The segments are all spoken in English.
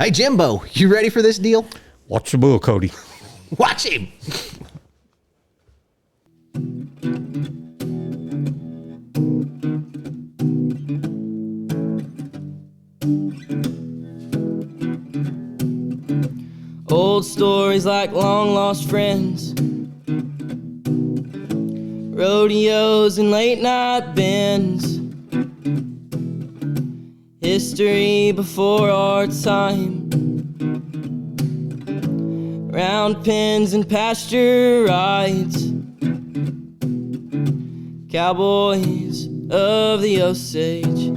Hey, Jimbo, you ready for this deal? Watch the bull, Cody. Watch him. Old stories like long lost friends, rodeos and late night bends, history before our time, round pens and pasture rides, cowboys of the Osage.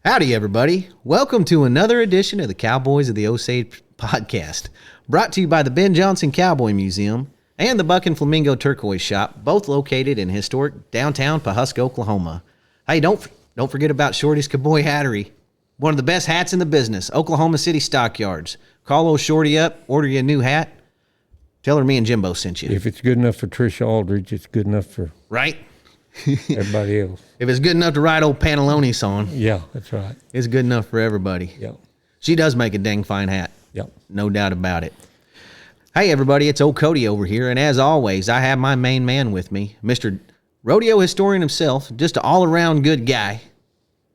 Howdy, everybody. Welcome to another edition of the Cowboys of the Osage podcast, brought to you by the Ben Johnson Cowboy Museum and the Buck and Flamingo Turquoise Shop, both located in historic downtown Pawhuska, Oklahoma. Hey, don't forget about Shorty's Cowboy Hattery, one of the best hats in the business, Oklahoma City Stockyards. Call old Shorty up, order you a new hat. Tell her me and Jimbo sent you. If it's good enough for Trisha Aldridge, it's good enough for Right? everybody else. If it's good enough to ride old Pantaloni's on, Yeah, that's right. it's good enough for everybody. Yeah, She does make a dang fine hat. yeah. No doubt about it. Hey, everybody, it's old Cody over here, and as always, I have my main man with me, Mr. Rodeo historian himself, just an all-around good guy,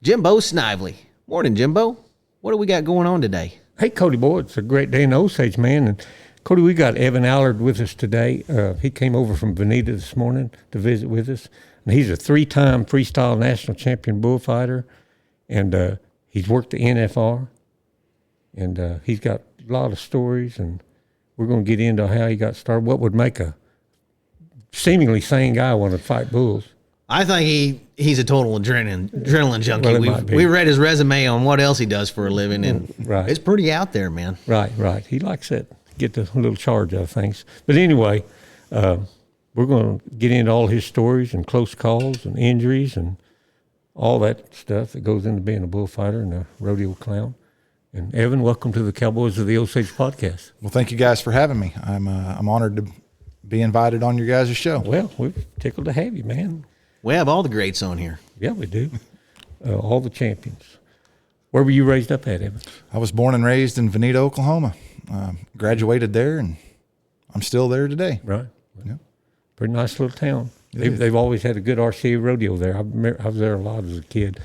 Jimbo Snively. Morning, Jimbo. What do we got going on today? Hey, Cody, boy, it's a great day in Osage, man. And Cody, we got Evan Allard with us today. He came over from Vinita this morning to visit with us. And he's a 3-time Freestyle national champion bullfighter, and he's worked the NFR, and he's got a lot of stories, and we're going to get into how he got started. What would make a seemingly sane guy want to fight bulls? I think he's a total adrenaline junkie. Well, it might be. We read his resume on what else he does for a living, and Right. it's pretty out there, man. Right. He likes that, get the little charge out of things. But anyway, we're going to get into all his stories and close calls and injuries and all that stuff that goes into being a bullfighter and a rodeo clown. And Evan, welcome to the Cowboys of the Osage podcast. Well, thank you guys for having me. I'm honored to be invited on your guys' show. Well, we're tickled to have you, man. We have all the greats on here. Yeah, we do. All the champions. Where were you raised up at, Evan? I was born and raised in Vinita, Oklahoma. Graduated there, and I'm still there today. Right. Yeah. Pretty nice little town. They've always had a good RCA rodeo there. I was there a lot as a kid.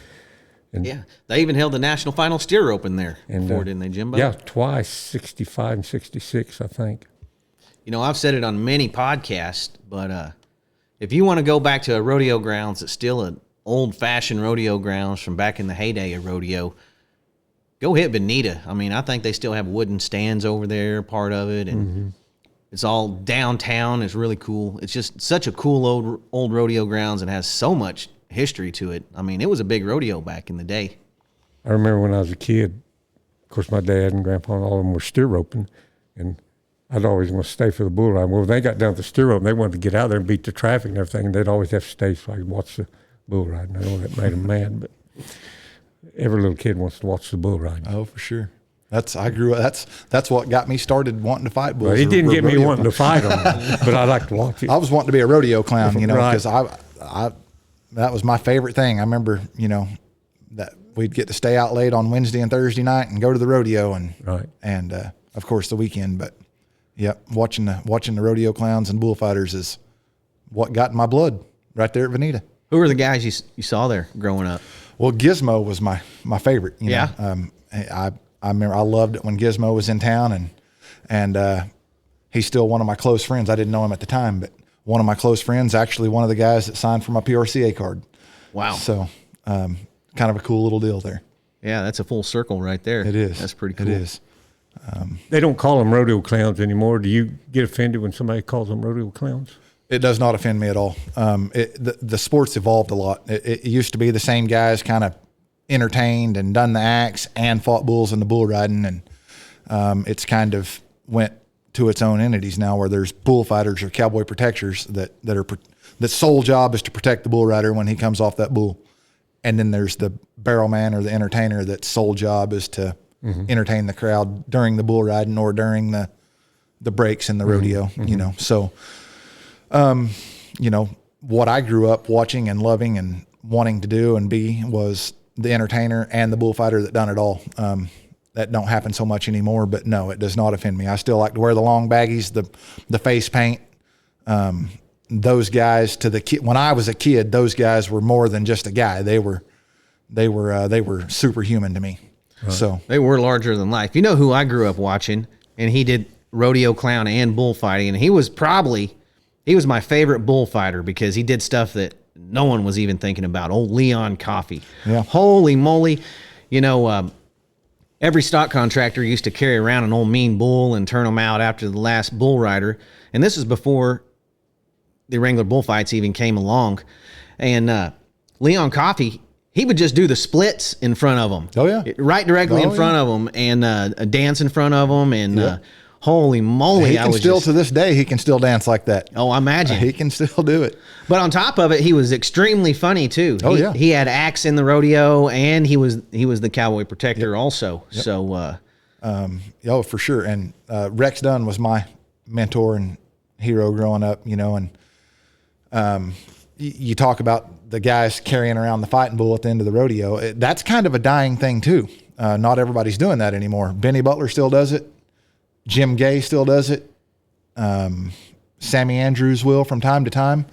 And, Yeah, they even held the National Final Steer Open there And, before, didn't they, Jimbo? Yeah, twice, 65 and 66, I think. You know, I've said it on many podcasts, but if you want to go back to a rodeo grounds that's still an old-fashioned rodeo grounds from back in the heyday of rodeo, go hit Vinita. I mean, I think they still have wooden stands over there, part of it, and it's all downtown. It's really cool. It's just such a cool old rodeo grounds and has so much history to it. I mean, it was a big rodeo back in the day. I remember when I was a kid, of course, my dad and grandpa and all of them were steer roping, and I'd always want to stay for the bull ride. Well, when they got down to the steer rope, they wanted to get out there and beat the traffic and everything, and they'd always have to stay so I could watch the bull ride. And I know that made them mad, but every little kid wants to watch the bull ride. Oh, for sure. I grew up. That's what got me started wanting to fight bulls. Well, it didn't get me wanting to fight them, but I like to watch it. I was wanting to be a rodeo clown, you know, Right. because I that was my favorite thing. I remember, you know, that we'd get to stay out late on Wednesday and Thursday night and go to the rodeo and of course the weekend. But yeah, watching the rodeo clowns and bullfighters is what got in my blood right there at Vinita. Who were the guys you saw there growing up? Well, Gizmo was my favorite. You Yeah. know? I remember I loved it when Gizmo was in town, and he's still one of my close friends. I didn't know him at the time, but one of my close friends, actually one of the guys that signed for my PRCA card. Wow. So kind of a cool little deal there. Yeah, that's a full circle right there. It is. That's pretty cool. It is. They don't call them rodeo clowns anymore. Do you get offended when somebody calls them rodeo clowns? It does not offend me at all. The sport's evolved a lot. It used to be the same guys kind of entertained and done the acts and fought bulls in the bull riding, and it's kind of went to its own entities now, where there's bullfighters or cowboy protectors that sole job is to protect the bull rider when he comes off that bull, and then there's the barrel man or the entertainer that sole job is to entertain the crowd during the bull riding or during the breaks in the rodeo. You know, so you know what I grew up watching and loving and wanting to do and be was the entertainer and the bullfighter that done it all. That don't happen so much anymore, but no, it does not offend me. I still like to wear the long baggies, the face paint. Those guys when I was a kid, those guys were more than just a guy. They were superhuman to me. Right. So they were larger than life. You know who I grew up watching, and he did rodeo clown and bullfighting, and he was my favorite bullfighter because he did stuff that no one was even thinking about. Old Leon Coffey. Yeah. Holy moly. You know, every stock contractor used to carry around an old mean bull and turn them out after the last bull rider. And this is before the Wrangler bullfights even came along. And Leon Coffey, he would just do the splits in front of them. Oh, yeah. Right directly in front of them, and a dance in front of them. And holy moly. To this day, he can still dance like that. Oh, I imagine. He can still do it. But on top of it, he was extremely funny too. He had acts in the rodeo, and he was the cowboy protector also. Yep. So, for sure. And Rex Dunn was my mentor and hero growing up. You know, and you talk about the guys carrying around the fighting bull at the end of the rodeo. That's kind of a dying thing too. Not everybody's doing that anymore. Benny Butler still does it. Jim Gay still does it. Sammy Andrews will from time to time.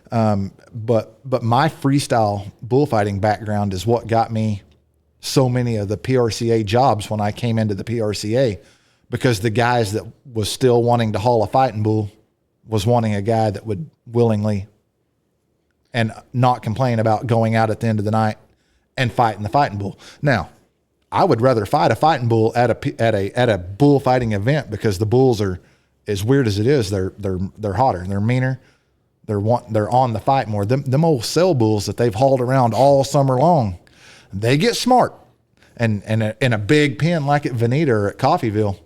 But my freestyle bullfighting background is what got me so many of the PRCA jobs when I came into the PRCA, because the guys that was still wanting to haul a fighting bull was wanting a guy that would willingly and not complain about going out at the end of the night and fighting the fighting bull. Now, I would rather fight a fighting bull at a bullfighting event, because the bulls are, as weird as it is, they're hotter, they're meaner, they're on the fight more. Them old cell bulls that they've hauled around all summer long, they get smart, and in a big pen like at Vinita or at Coffeyville,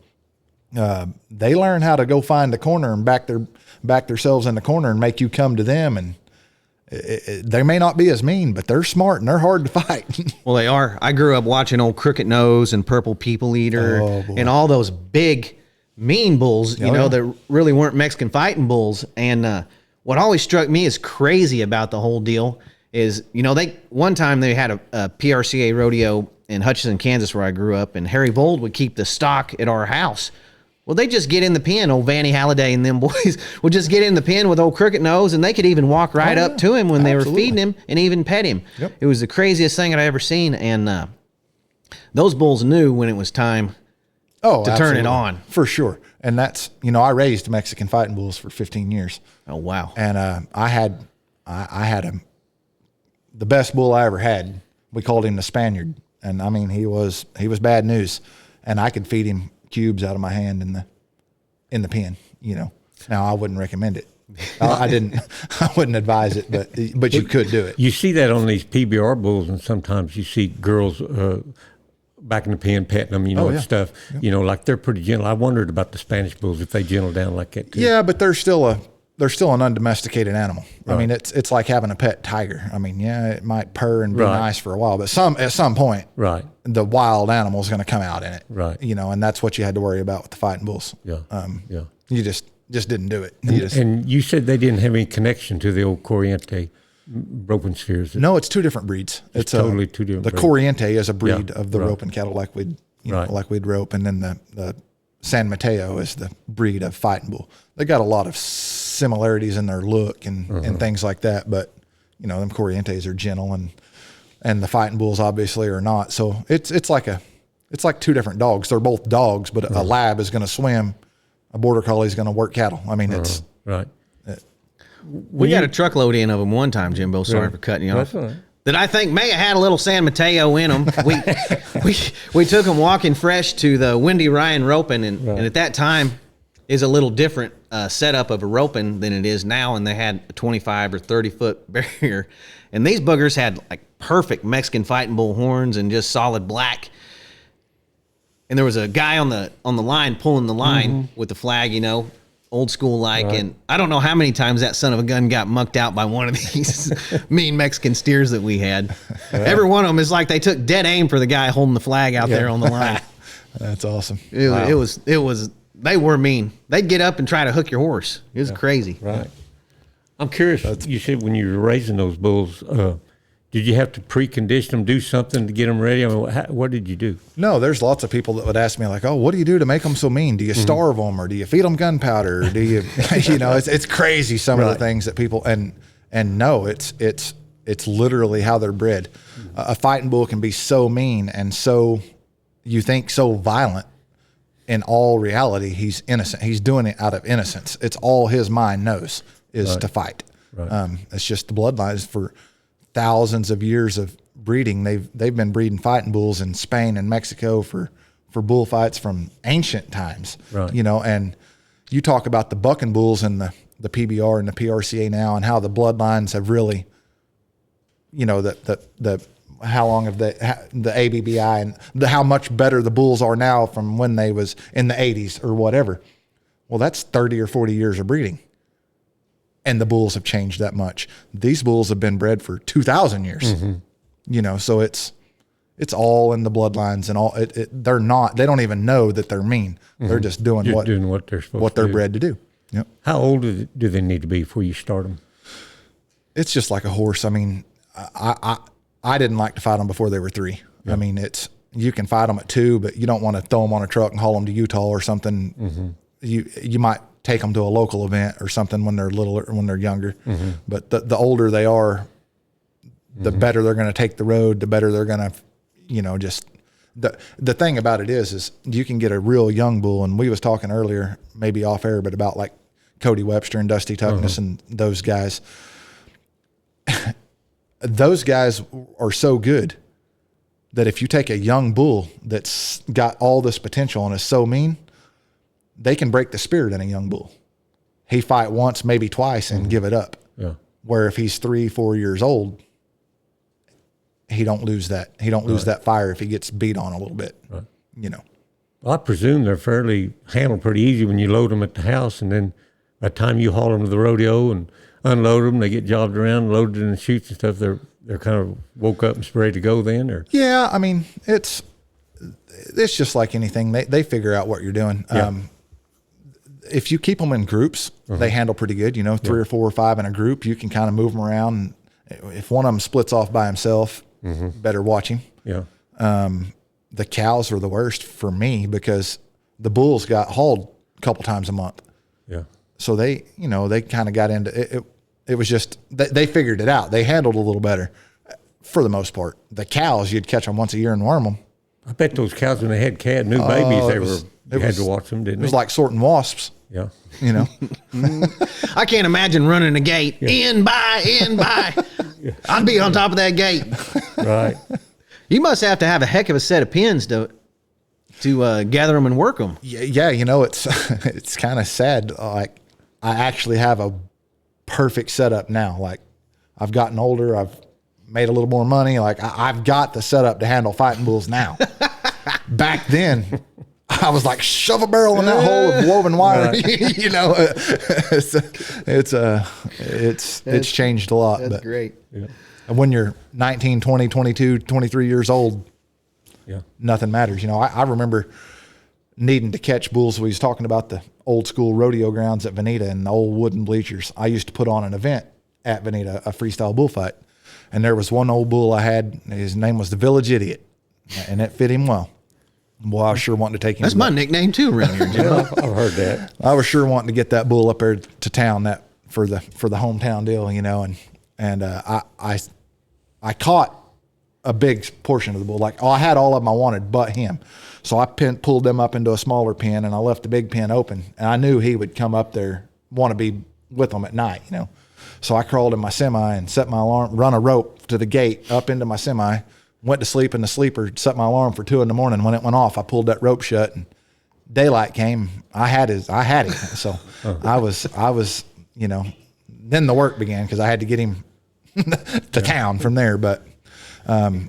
they learn how to go find the corner and back themselves in the corner and make you come to them. And they may not be as mean, but they're smart and they're hard to fight. Well, they are. I grew up watching old Crooked Nose and Purple People Eater and all those big, mean bulls, that really weren't Mexican fighting bulls. And what always struck me as crazy about the whole deal is, one time they had a PRCA rodeo in Hutchinson, Kansas, where I grew up, and Harry Vold would keep the stock at our house. Well, they just get in the pen. Old Vanny Halliday and them boys would just get in the pen with old Crooked Nose, and they could even walk right up to him when they were feeding him and even pet him. Yep. It was the craziest thing I'd ever seen. And those bulls knew when it was time to turn it on. For sure. And that's, I raised Mexican fighting bulls for 15 years. Oh, wow. And I had the best bull I ever had. We called him the Spaniard. And I mean, he was bad news. And I could feed him cubes out of my hand in the pen. Now I wouldn't recommend it. I wouldn't advise it, but you could do it. You see that on these PBR bulls, and sometimes you see girls back in the pen petting them, and stuff. Yeah. Like they're pretty gentle. I wondered about the Spanish bulls, if they gentle down like that too. Yeah, but they're still an undomesticated animal. Right. I mean, it's like having a pet tiger. I mean, it might purr and be nice for a while, but at some point, the wild animal is going to come out in it. Right. And that's what you had to worry about with the fighting bulls. Yeah. You just didn't do it. And you said they didn't have any connection to the old Corriente roping steers. No, it's two different breeds. It's totally two different. The Corriente is a breed of the roping cattle, like we'd rope, and then the San Mateo is the breed of fighting bull. They got a lot of similarities in their look and things like that, but them Corrientes are gentle, and the fighting bulls obviously are not. So it's like two different dogs. They're both dogs, but a lab is going to swim, a border collie is going to work cattle. I mean, it's right. We got a truckload in of them one time, Jimbo. Sorry for cutting you off. Right. That I think may have had a little San Mateo in them. We took them walking fresh to the Windy Ryan roping, and at that time is a little different setup of a roping than it is now, and they had a 25 or 30 foot barrier, and these boogers had like perfect Mexican fighting bull horns and just solid black. And there was a guy on the line pulling the line with the flag, old school like, and I don't know how many times that son of a gun got mucked out by one of these mean Mexican steers that we had. Every one of them is like they took dead aim for the guy holding the flag out there on the line. That's awesome. It was. They were mean. They'd get up and try to hook your horse. It was crazy. Right. I'm curious. You said when you were raising those bulls, Did you have to precondition them, do something to get them ready? I mean, what did you do? No, there's lots of people that would ask me like, "Oh, what do you do to make them so mean? Do you starve them, or do you feed them gunpowder? Or do you, it's crazy some of the things that people and no, it's literally how they're bred. A fighting bull can be so mean and so, you think, so violent. In all reality, he's innocent. He's doing it out of innocence. It's all his mind knows is to fight. Right. It's just the bloodlines for thousands of years of breeding. They've been breeding fighting bulls in Spain and Mexico for bullfights from ancient times. Right. And you talk about the bucking bulls and the PBR and the PRCA now, and how the bloodlines have really, the how long have the ABBI and how much better the bulls are now from when they was in the 80s or whatever. Well, that's 30 or 40 years of breeding. And the bulls have changed that much. These bulls have been bred for 2,000 years, so it's all in the bloodlines, and all they don't even know that they're mean. They're just doing what they're supposed what they're bred to do. Yep. How old do they need to be before you start them? It's just like a horse. I mean, I didn't like to fight them before they were 3. Yep. I mean, you can fight them at 2, but you don't want to throw them on a truck and haul them to Utah or something. You might take them to a local event or something when they're little, when they're younger. But the older they are, the better they're going to take the road, the better they're going to, just the thing about it is you can get a real young bull. And we was talking earlier, maybe off air, but about like Cody Webster and Dusty Tuckness and those guys. Those guys are so good that if you take a young bull that's got all this potential and is so mean, they can break the spirit in a young bull. He fight once, maybe twice, and give it up. Yeah. Where if he's 3-4 years old, he don't lose that. He don't lose that fire if he gets beat on a little bit. Right. Well, I presume they're fairly handled pretty easy when you load them at the house, and then by the time you haul them to the rodeo and unload them, they get jobbed around, loaded in the chutes and stuff. They're kind of woke up and ready to go then, or yeah. I mean, it's just like anything. They figure out what you're doing. Yeah. If you keep them in groups, they handle pretty good. 3 or 4 or 5 in a group, you can kind of move them around. If one of them splits off by himself, better watch him. Yeah. The cows are the worst for me because the bulls got hauled a couple times a month. Yeah. So they kind of got into it. It was just, they figured it out. They handled a little better for the most part. The cows, you'd catch them once a year and worm them. I bet those cows, when they had new babies, you had to watch them, didn't it? It was like sorting wasps. Yeah. I can't imagine running a gate in by. I'd be on top of that gate. Right. You must have to have a heck of a set of pins to gather them and work them. Yeah. It's kind of sad. Like I actually have a perfect setup now. Like I've gotten older. I've made a little more money. Like I've got the setup to handle fighting bulls now. Back then, I was like, shove a barrel in that hole of woven wire. Right. It's changed a lot. That's great. Yeah. And when you're 19, 20, 22, 23 years old, nothing matters. I remember needing to catch bulls. We was talking about the old school rodeo grounds at Vinita and the old wooden bleachers. I used to put on an event at Vinita, a freestyle bullfight. And there was one old bull I had. His name was the Village Idiot, and it fit him well. Boy, I was sure wanting to take him. That's my nickname too around here, Jimbo. I've heard that. I was sure wanting to get that bull up there to town for the hometown deal, and I caught a big portion of the bull. Like, I had all of them I wanted but him. So I pulled them up into a smaller pen, and I left the big pen open. And I knew he would come up there, want to be with them at night, So I crawled in my semi and set my alarm, run a rope to the gate up into my semi, went to sleep in the sleeper, set my alarm for 2 a.m. When it went off, I pulled that rope shut, and daylight came. I had him. So I was, then the work began because I had to get him to town from there. But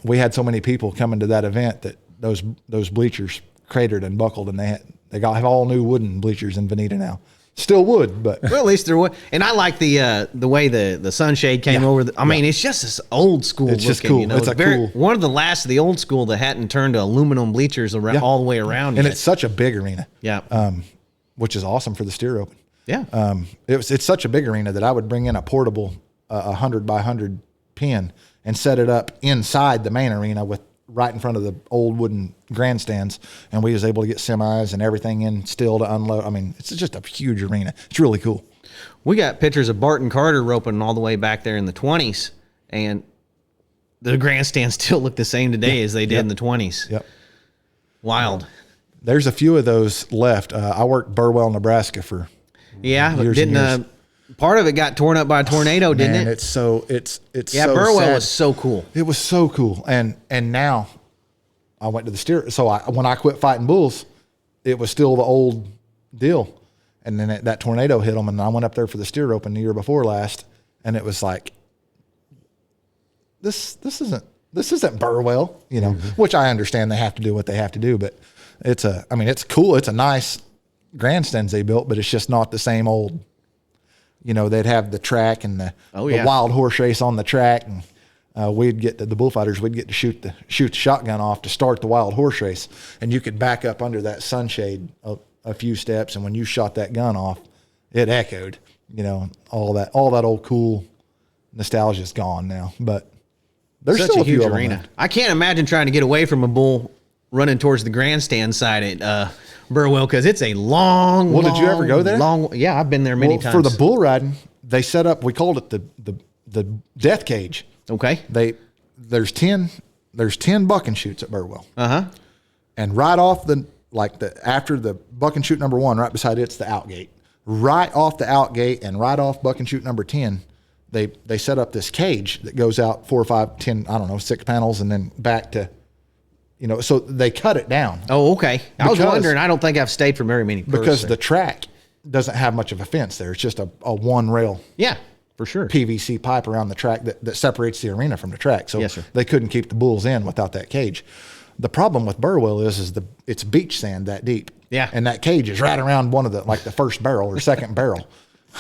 we had so many people coming to that event that those bleachers cratered and buckled, and they have all new wooden bleachers in Vinita now. Still wood, but well, at least there wood. And I like the way the sunshade came over. I mean, it's just this old school. It's looking, just cool. It's cool. One of the last of the old school that hadn't turned to aluminum bleachers around all the way around. And yet. it's such a big arena. Yeah. Which is awesome for the steer open. Yeah. It's such a big arena that I would bring in a portable 100 by 100 pen and set it up inside the main arena with right in front of the old wooden grandstands. And we was able to get semis and everything in still to unload. I mean, it's just a huge arena. It's really cool. We got pictures of Barton Carter roping all the way back there in the 20s, and the grandstands still look the same today as they did in the 20s. Yep. Wild. There's a few of those left. I worked Burwell, Nebraska for Yeah, but years and didn't part of it got torn up by a tornado, didn't Man, it? it's so Burwell sad. was so cool. It was so cool. And now I went to the steer. So when I quit fighting bulls, it was still the old deal. And then that tornado hit them, and I went up there for the steer open the year before last, and it was like, this isn't Burwell, you know, which I understand they have to do what they have to do, but it's cool. It's a nice grandstands they built, but it's just not the same old, you know, they'd have the track and the wild horse race on the track, and we'd get to the bullfighters, we'd get to shoot the shotgun off to start the wild horse race, and you could back up under that sunshade a few steps, and when you shot that gun off, it echoed, you know, all that old cool nostalgia is gone now, but there's Such still a huge few arena. of them. I can't imagine trying to get away from a bull running towards the grandstand side at Burwell, because it's a long. Well, did you ever go there? Yeah, I've been there many times. For the bull riding, they set up. We called it the death cage. Okay. There's 10 buck and shoots at Burwell. And right off after the buck and shoot number 1, right beside it's the out gate. Right off the out gate and right off buck and shoot number 10, they set up this cage that goes out 4 or 5, 10, I don't know, 6 panels, and then back to, you know, so they cut it down. Oh, okay. I was wondering. I don't think I've stayed for very many because the track doesn't have much of a fence there. It's just a one rail. Yeah, for sure. PVC pipe around the track that separates the arena from the track. So Yes, sir. they couldn't keep the bulls in without that cage. The problem with Burwell is it's beach sand that deep. Yeah. And that cage is right around one of the first barrel or second barrel.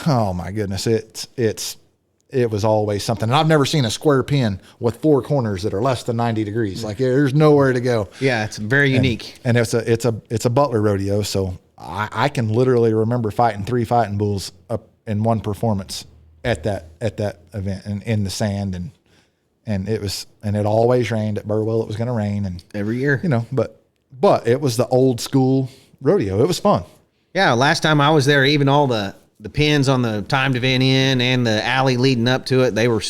Oh my goodness. It was always something. And I've never seen a square pin with 4 corners that are less than 90 degrees. Like there's nowhere to go. Yeah, it's very unique. And it's a Butler rodeo. So I can literally remember fighting 3 fighting bulls up in one performance at that event and in the sand, and it always rained at Burwell. It was going to rain, and Every year. you know, but it was the old school rodeo. It was fun. Yeah, last time I was there, even all the pins on the timed event in and the alley leading up to it, they were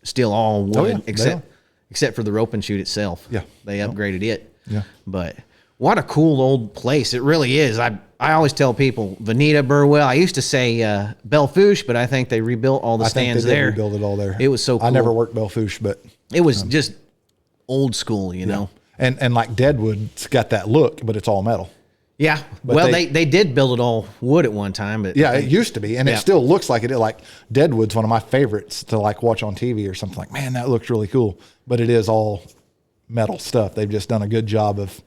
still all wood, except for the rope and shoot itself. Yeah. They upgraded it. Yeah. But what a cool old place. It really is. I always tell people, Vinita, Burwell. I used to say Belfouche, but I think they rebuilt all the I think stands they did there. rebuild it all there. It was so cool. I never worked Belfouche, but It was just old school, you know. and like Deadwood's got that look, but it's all metal. Yeah. But Well, they did build it all wood at one time, but Yeah, it used to be, and Yeah. it still looks like it. Like Deadwood's one of my favorites to watch on TV or something. Like, man, that looks really cool. But it is all metal stuff. They've just done a good job of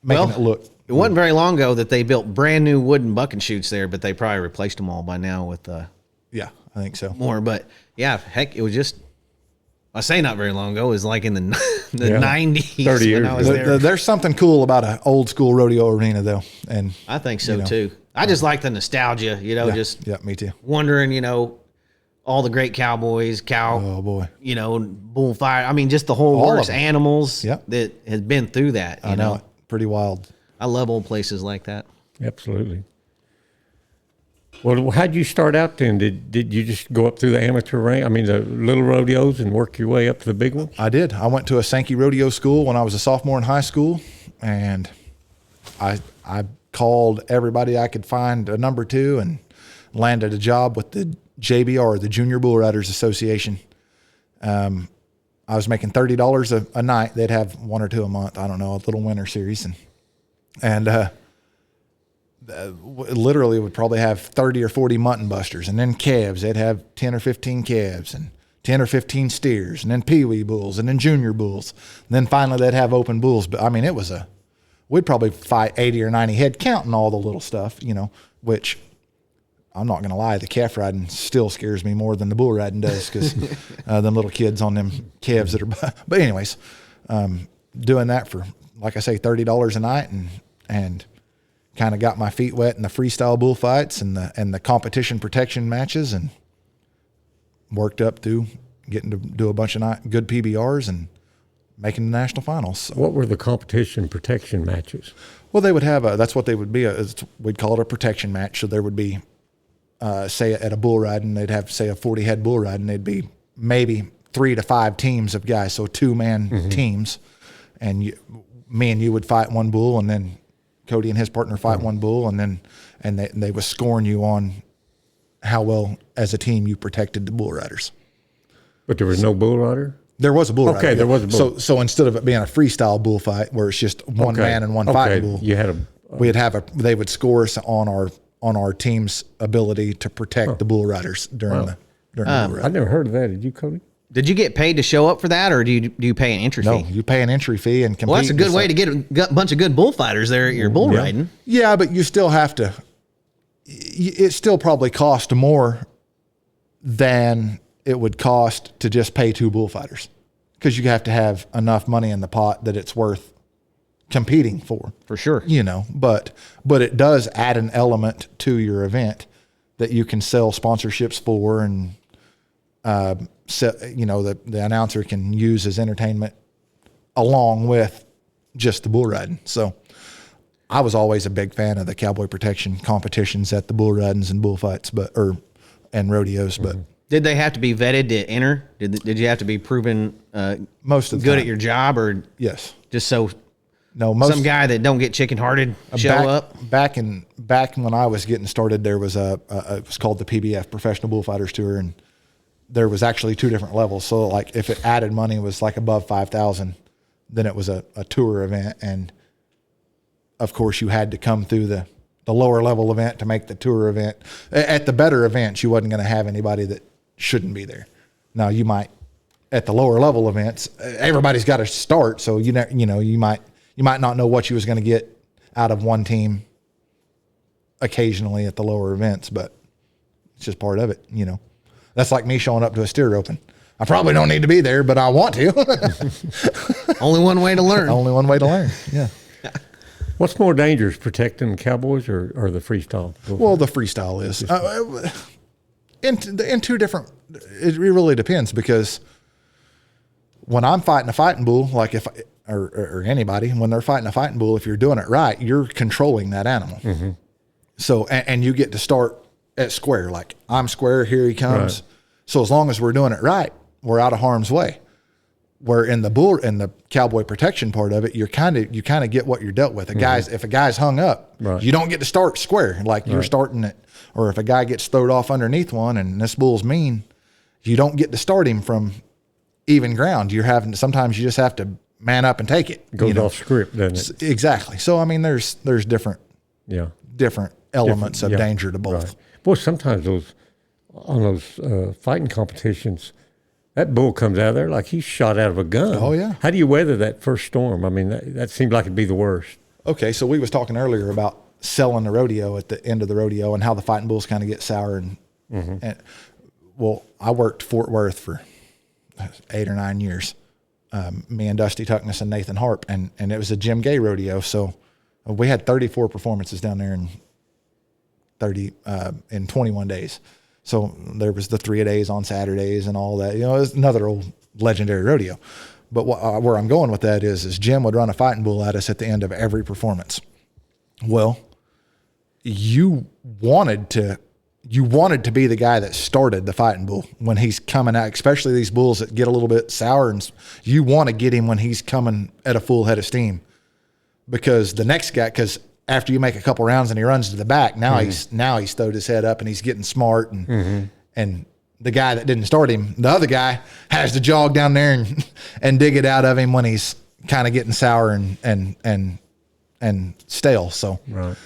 making it look. It wasn't very long ago that they built brand new wooden buck and shoots there, but they probably replaced them all by now with Yeah, I think so. more. But yeah, heck, it was just. I say not very long ago. It was like in the 90s 30 years when I was ago. there. There's something cool about an old school rodeo arena, though, and I think so you know. too. I just like the nostalgia, you know, just yeah, me too. wondering, you know, all the great cowboys, Oh boy, you know, bullfighter. I mean, just the whole All of works, them. animals Yep. that has been through that. You I know know, it. Pretty wild. I love old places like that. Absolutely. Well, how'd you start out then? Did you just go up through the amateur rank? I mean, the little rodeos and work your way up to the big ones? I did. I went to a Sankey rodeo school when I was a sophomore in high school, and I called everybody I could find a number 2 and landed a job with the JBR, the Junior Bull Riders Association. I was making $30 a night. They'd have 1 or 2 a month. I don't know, a little winter series, and literally would probably have 30 or 40 mutton busters, and then calves. They'd have 10 or 15 calves and 10 or 15 steers, and then peewee bulls, and then junior bulls. And then finally they'd have open bulls. But I mean, we'd probably fight 80 or 90 head, counting all the little stuff, you know, which I'm not going to lie, the calf riding still scares me more than the bull riding does, because them little kids on them calves that are, but anyways, doing that for, like I say, $30 a night, and kind of got my feet wet in the freestyle bullfights and the competition protection matches, and worked up through getting to do a bunch of good PBRs and making the national finals. So. What were the competition protection matches? Well, they would have that's what they would be. We'd call it a protection match. So there would be, say at a bull riding, they'd have, say, a 40 head bull riding. They'd be maybe 3 to 5 teams of guys. So 2-man teams. And me and you would fight one bull, and then Cody and his partner fight one bull. And they would scoring you on how well as a team you protected the bull riders. But there was no bull rider? There was a bull rider. Okay, there was a bull. So instead of it being a freestyle bullfight where it's just one man and one fighting bull, you had they would score us on our team's ability to protect the bull riders during the bull ride. I never heard of that. Did you, Cody? Did you get paid to show up for that, or do you pay an entry No, fee? you pay an entry fee and compete. Well, that's a good way to get a bunch of good bullfighters there at your bull riding. Yeah, but you still have to. It still probably costs more than it would cost to just pay 2 bullfighters, because you have to have enough money in the pot that it's worth competing for. For sure. But it does add an element to your event that you can sell sponsorships for, and the announcer can use as entertainment along with just the bull riding. So I was always a big fan of the cowboy protection competitions at the bull ridings and bullfights, and rodeos. But did they have to be vetted to enter? Did you have to be proven most of the good time at your job, or yes, just so no some guy that don't get chicken hearted show up? Back when I was getting started, there was it was called the PBF, Professional Bullfighters Tour, and there was actually 2 different levels. So like if it added money, it was like above 5,000, then it was a tour event, and of course you had to come through the lower level event to make the tour event. At the better events, you wasn't going to have anybody that shouldn't be there. Now you might, at the lower level events, everybody's got to start. So you might not know what you was going to get out of one team occasionally at the lower events, but it's just part of it. That's like me showing up to a steer open. I probably don't need to be there, but I want to. Only one way to learn. Only one way to learn. Yeah. What's more dangerous, protecting cowboys or the freestyle? Well, the freestyle is in 2 different. It really depends, because when I'm fighting a fighting bull, like or anybody, when they're fighting a fighting bull, if you're doing it right, you're controlling that animal. Mm-hmm. So and you get to start at square. Like, I'm square, here he comes. Right. So as long as we're doing it right, we're out of harm's way. Where in the cowboy protection part of it, you kind of get what you're dealt with. If a guy's hung up, right, you don't get to start square. Like, you're starting it. Or if a guy gets throwed off underneath one and this bull's mean, you don't get to start him from even ground. Sometimes you just have to man up and take it. Goes off script, doesn't it? Exactly. So there's different elements of danger to both. Right. Boy, sometimes on those fighting competitions, that bull comes out of there like he's shot out of a gun. Oh, yeah. How do you weather that first storm? I mean, that seemed like it'd be the worst. Okay, so we was talking earlier about selling the rodeo at the end of the rodeo and how the fighting bulls kind of get sour. And I worked Fort Worth for 8 or 9 years. Me and Dusty Tuckness and Nathan Harp, and it was a Jim Gay rodeo. So we had 34 performances down there in 21 days. So there was the 3-a-days on Saturdays and all that. It was another old legendary rodeo. But where I'm going with that is Jim would run a fighting bull at us at the end of every performance. Well, you wanted to be the guy that started the fighting bull when he's coming out, especially these bulls that get a little bit sour, and you want to get him when he's coming at a full head of steam, because the next guy, because after you make a couple rounds and he runs to the back, now he's throwed his head up and he's getting smart, and the guy that didn't start him, the other guy, has to jog down there and dig it out of him when he's kind of getting sour and stale. So right.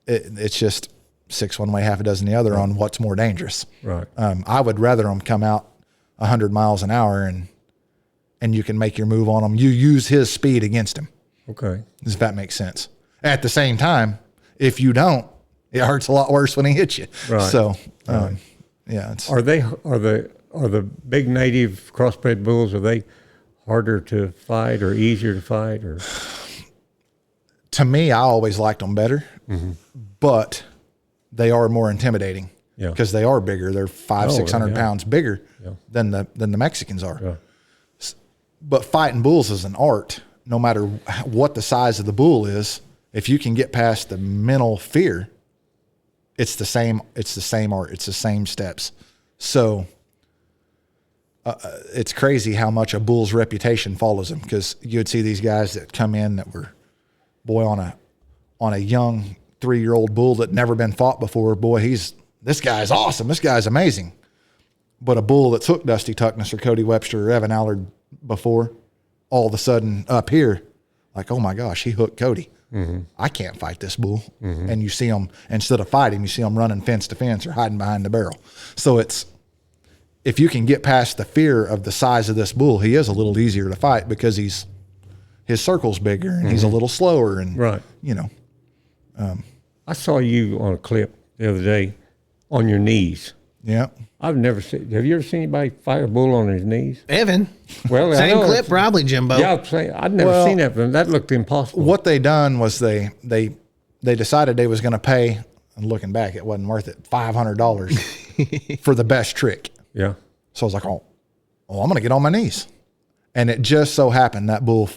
It's just 6 one way, half a dozen the other on what's more dangerous. Right. I would rather them come out 100 miles an hour and you can make your move on them. You use his speed against him. Okay. If that makes sense. At the same time, if you don't, it hurts a lot worse when he hits you. Right. So, right. Yeah. Are the big native crossbred bulls, are they harder to fight or easier to fight? Or to me, I always liked them better, but they are more intimidating. Yeah. because they are bigger. They're 500-600 yeah. pounds bigger than the Mexicans are. Yeah. But fighting bulls is an art. No matter what the size of the bull is, if you can get past the mental fear, it's the same. It's the same art. It's the same steps. So it's crazy how much a bull's reputation follows him, because you would see these guys that come in that were, boy, on a young 3-year-old bull that never been fought before. Boy, this guy's awesome. This guy's amazing. But a bull that's hooked Dusty Tuckness or Cody Webster or Evan Allard before, all of a sudden up here, like, oh my gosh, he hooked Cody. Mm-hmm. I can't fight this bull. Mm-hmm. And you see him, instead of fighting, you see him running fence to fence or hiding behind the barrel. So if you can get past the fear of the size of this bull, he is a little easier to fight because his circle's bigger and he's a little slower. And, you know. I saw you on a clip the other day on your knees. Yeah. Have you ever seen anybody fight a bull on his knees? Evan. Well, same clip, probably, Jimbo. Yeah, I'd never seen that, but that looked impossible. What they done was they decided they was going to pay, and looking back, it wasn't worth it, $500 for the best trick. Yeah. So I was like, oh, I'm going to get on my knees. And it just so happened that bull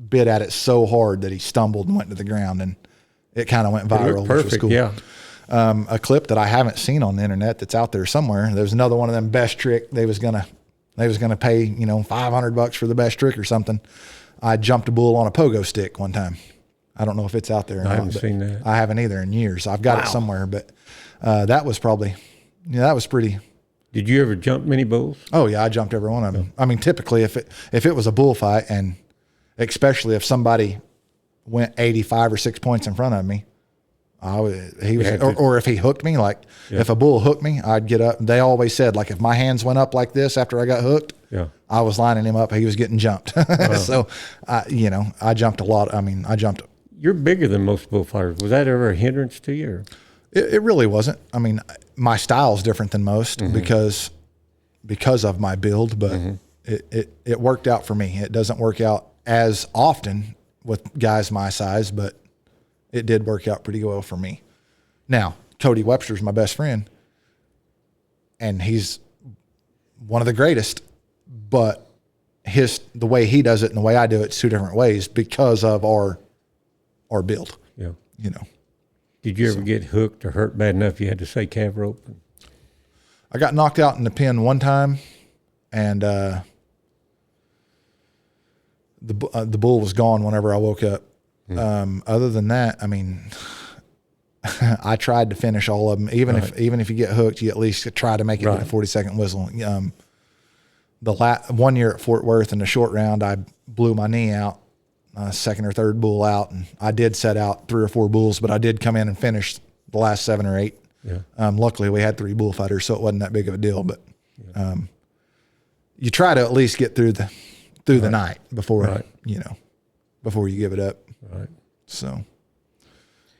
bit at it so hard that he stumbled and went to the ground, and it kind of went viral, perfect, which was cool. Yeah. A clip that I haven't seen on the internet that's out there somewhere. There's another one of them best trick. They was gonna pay, $500 for the best trick or something. I jumped a bull on a pogo stick one time. I don't know if it's out there or not. I haven't seen that. I haven't either in years. I've got it somewhere, but that was probably, that was pretty. Did you ever jump many bulls? Oh yeah, I jumped every one of them. I mean, typically if it was a bullfight, and especially if somebody went 85 or 6 points in front of me, or if he hooked me, if a bull hooked me, I'd get up. They always said, like, if my hands went up like this after I got hooked, I was lining him up. He was getting jumped. So, I jumped a lot. I mean, I jumped. You're bigger than most bullfighters. Was that ever a hindrance to you? It really wasn't. I mean, my style is different than most because of my build, but it worked out for me. It doesn't work out as often with guys my size, but it did work out pretty well for me. Now, Cody Webster's my best friend, and he's one of the greatest, but the way he does it and the way I do it's two different ways because of our build. Yeah. Did you ever get hooked or hurt bad enough you had to say calf rope? I got knocked out in the pen one time, and the bull was gone whenever I woke up. Other than that, I mean, I tried to finish all of them. Even if you get hooked, you at least try to make it get a 40-second whistle. The 1 year at Fort Worth in the short round, I blew my knee out, second or third bull out, and I did set out 3 or 4 bulls, but I did come in and finish the last 7 or 8. Yeah. Luckily, we had 3 bullfighters, so it wasn't that big of a deal. But you try to at least get through the night before before you give it up. Right. So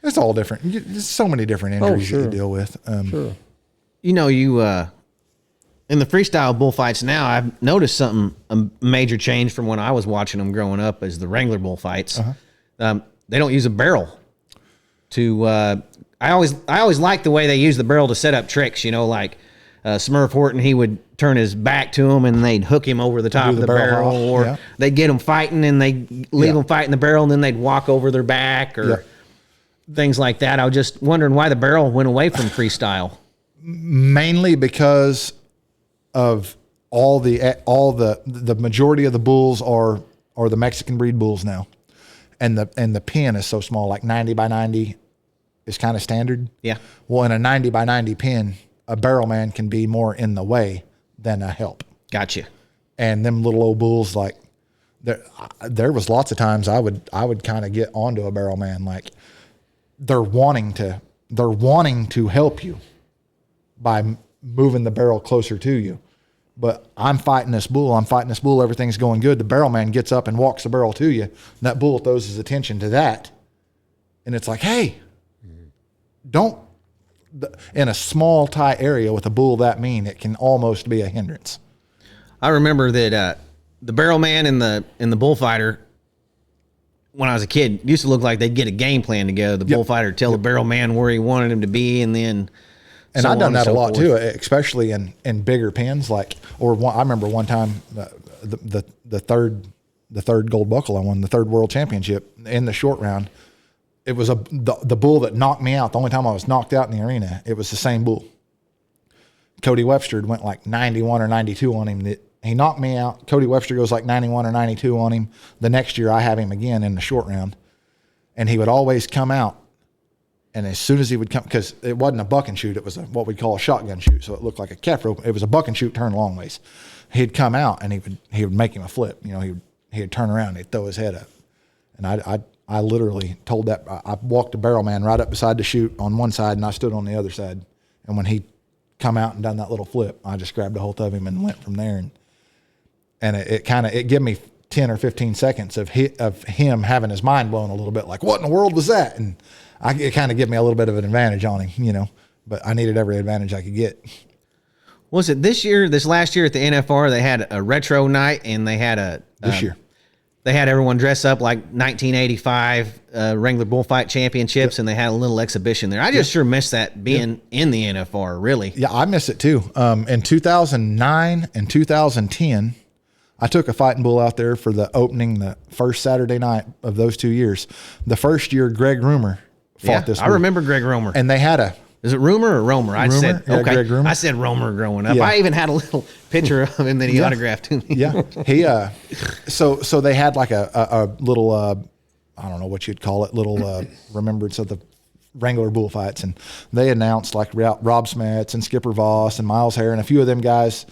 it's all different. There's so many different injuries that you deal with. Sure. You in the freestyle bullfights now, I've noticed a major change from when I was watching them growing up as the Wrangler bullfights. They don't use a barrel to. I always liked the way they use the barrel to set up tricks. Like Smurf Horton, he would turn his back to him and they'd hook him over the top of the barrel, or they'd get him fighting and they'd leave him fighting the barrel and then they'd walk over their back or things like that. I was just wondering why the barrel went away from freestyle. Mainly because of all the majority of the bulls are the Mexican breed bulls now, and the pin is so small, like 90 by 90 is kind of standard. Yeah. Well, in a 90 by 90 pin, a barrel man can be more in the way than a help. Gotcha. And them little old bulls, like there was lots of times I would kind of get onto a barrel man, like they're wanting to help you by moving the barrel closer to you. But I'm fighting this bull. Everything's going good. The barrel man gets up and walks the barrel to you. And that bull throws his attention to that. And it's like, hey, don't, in a small, tight area with a bull that mean, it can almost be a hindrance. I remember that the barrel man and the bullfighter, when I was a kid, used to look like they'd get a game plan together. The bullfighter would tell the barrel man where he wanted him to be, and then And so I've done on that and a so lot forth. too, especially in bigger pins. I remember one time the third gold buckle I won, the third world championship in the short round. It was the bull that knocked me out. The only time I was knocked out in the arena, it was the same bull. Cody Webster went like 91 or 92 on him. He knocked me out. Cody Webster goes like 91 or 92 on him. The next year I have him again in the short round. And he would always come out. And as soon as he would come, because it wasn't a buck and shoot, it was what we'd call a shotgun shoot. So it looked like a calf rope. It was a buck and shoot turned long ways. He'd come out and he would make him a flip. He'd turn around and he'd throw his head up. And I literally told that, I walked the barrel man right up beside the chute on one side and I stood on the other side. And when he come out and done that little flip, I just grabbed a hold of him and went from there. And it gave me 10 or 15 seconds of him having his mind blown a little bit, like, what in the world was that? And it kind of gave me a little bit of an advantage on him, but I needed every advantage I could get. Was it this last year at the NFR, they had a retro night and they had This year. They had everyone dress up like 1985 Wrangler Bullfight Championships, Yep. and they had a little exhibition there. I just sure missed that being in the NFR, really. Yeah, I miss it too. In 2009 and 2010, I took a fighting bull out there for the opening, the first Saturday night of those 2 years. The first year, Greg Rumor fought this I bull. remember Greg Romer. And they had Is it Rumor or Romer? I Rumor? said, Yeah, okay. Greg Rumor. I said Romer growing up. Yeah. I even had a little picture of him that he Yeah. autographed to me. Yeah, he so they had like a little I don't know what you'd call it, little remembrance of the Wrangler bullfights, and they announced like Rob Smets and Skipper Voss and Miles Hare and a few of them guys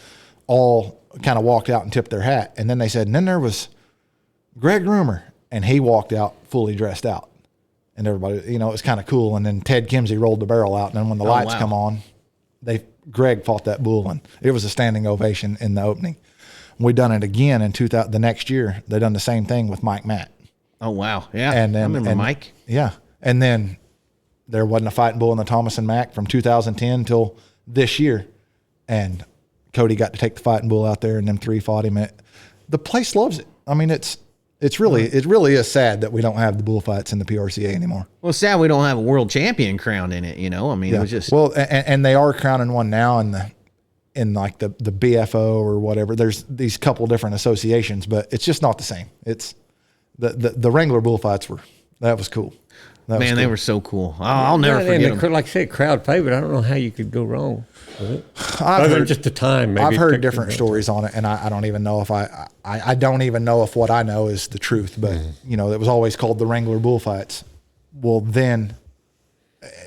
all kind of walked out and tipped their hat, and then they said, and then there was Greg Rumor, and he walked out fully dressed out, and everybody, it was kind of cool, and then Ted Kimsey rolled the barrel out, and then when the lights wow. come on, Greg fought that bull, and it was a standing ovation in the opening. We done it again in the next year. They done the same thing with Mike Matt. Oh, wow. Yeah. And then, I remember Mike. Yeah. And then there wasn't a fighting bull in the Thomas and Mack from 2010 till this year. And Cody got to take the fighting bull out there, and them three fought him. The place loves it. I mean, it really is sad that we don't have the bullfights in the PRCA anymore. Well, it's sad we don't have a world champion crowned in it, I mean, it was just. Well, and they are crowning one now in like the BFO or whatever. There's these couple different associations, but it's just not the same. It's the Wrangler bullfights that was cool. Man, they were so cool. I'll never forget them. Like I said, crowd favorite. I don't know how you could go wrong with it. I've Other than heard- just the time. Maybe I've it heard took different them. stories on it, and I don't even know if I don't even know if what I know is the truth. But it was always called the Wrangler bullfights. Well, then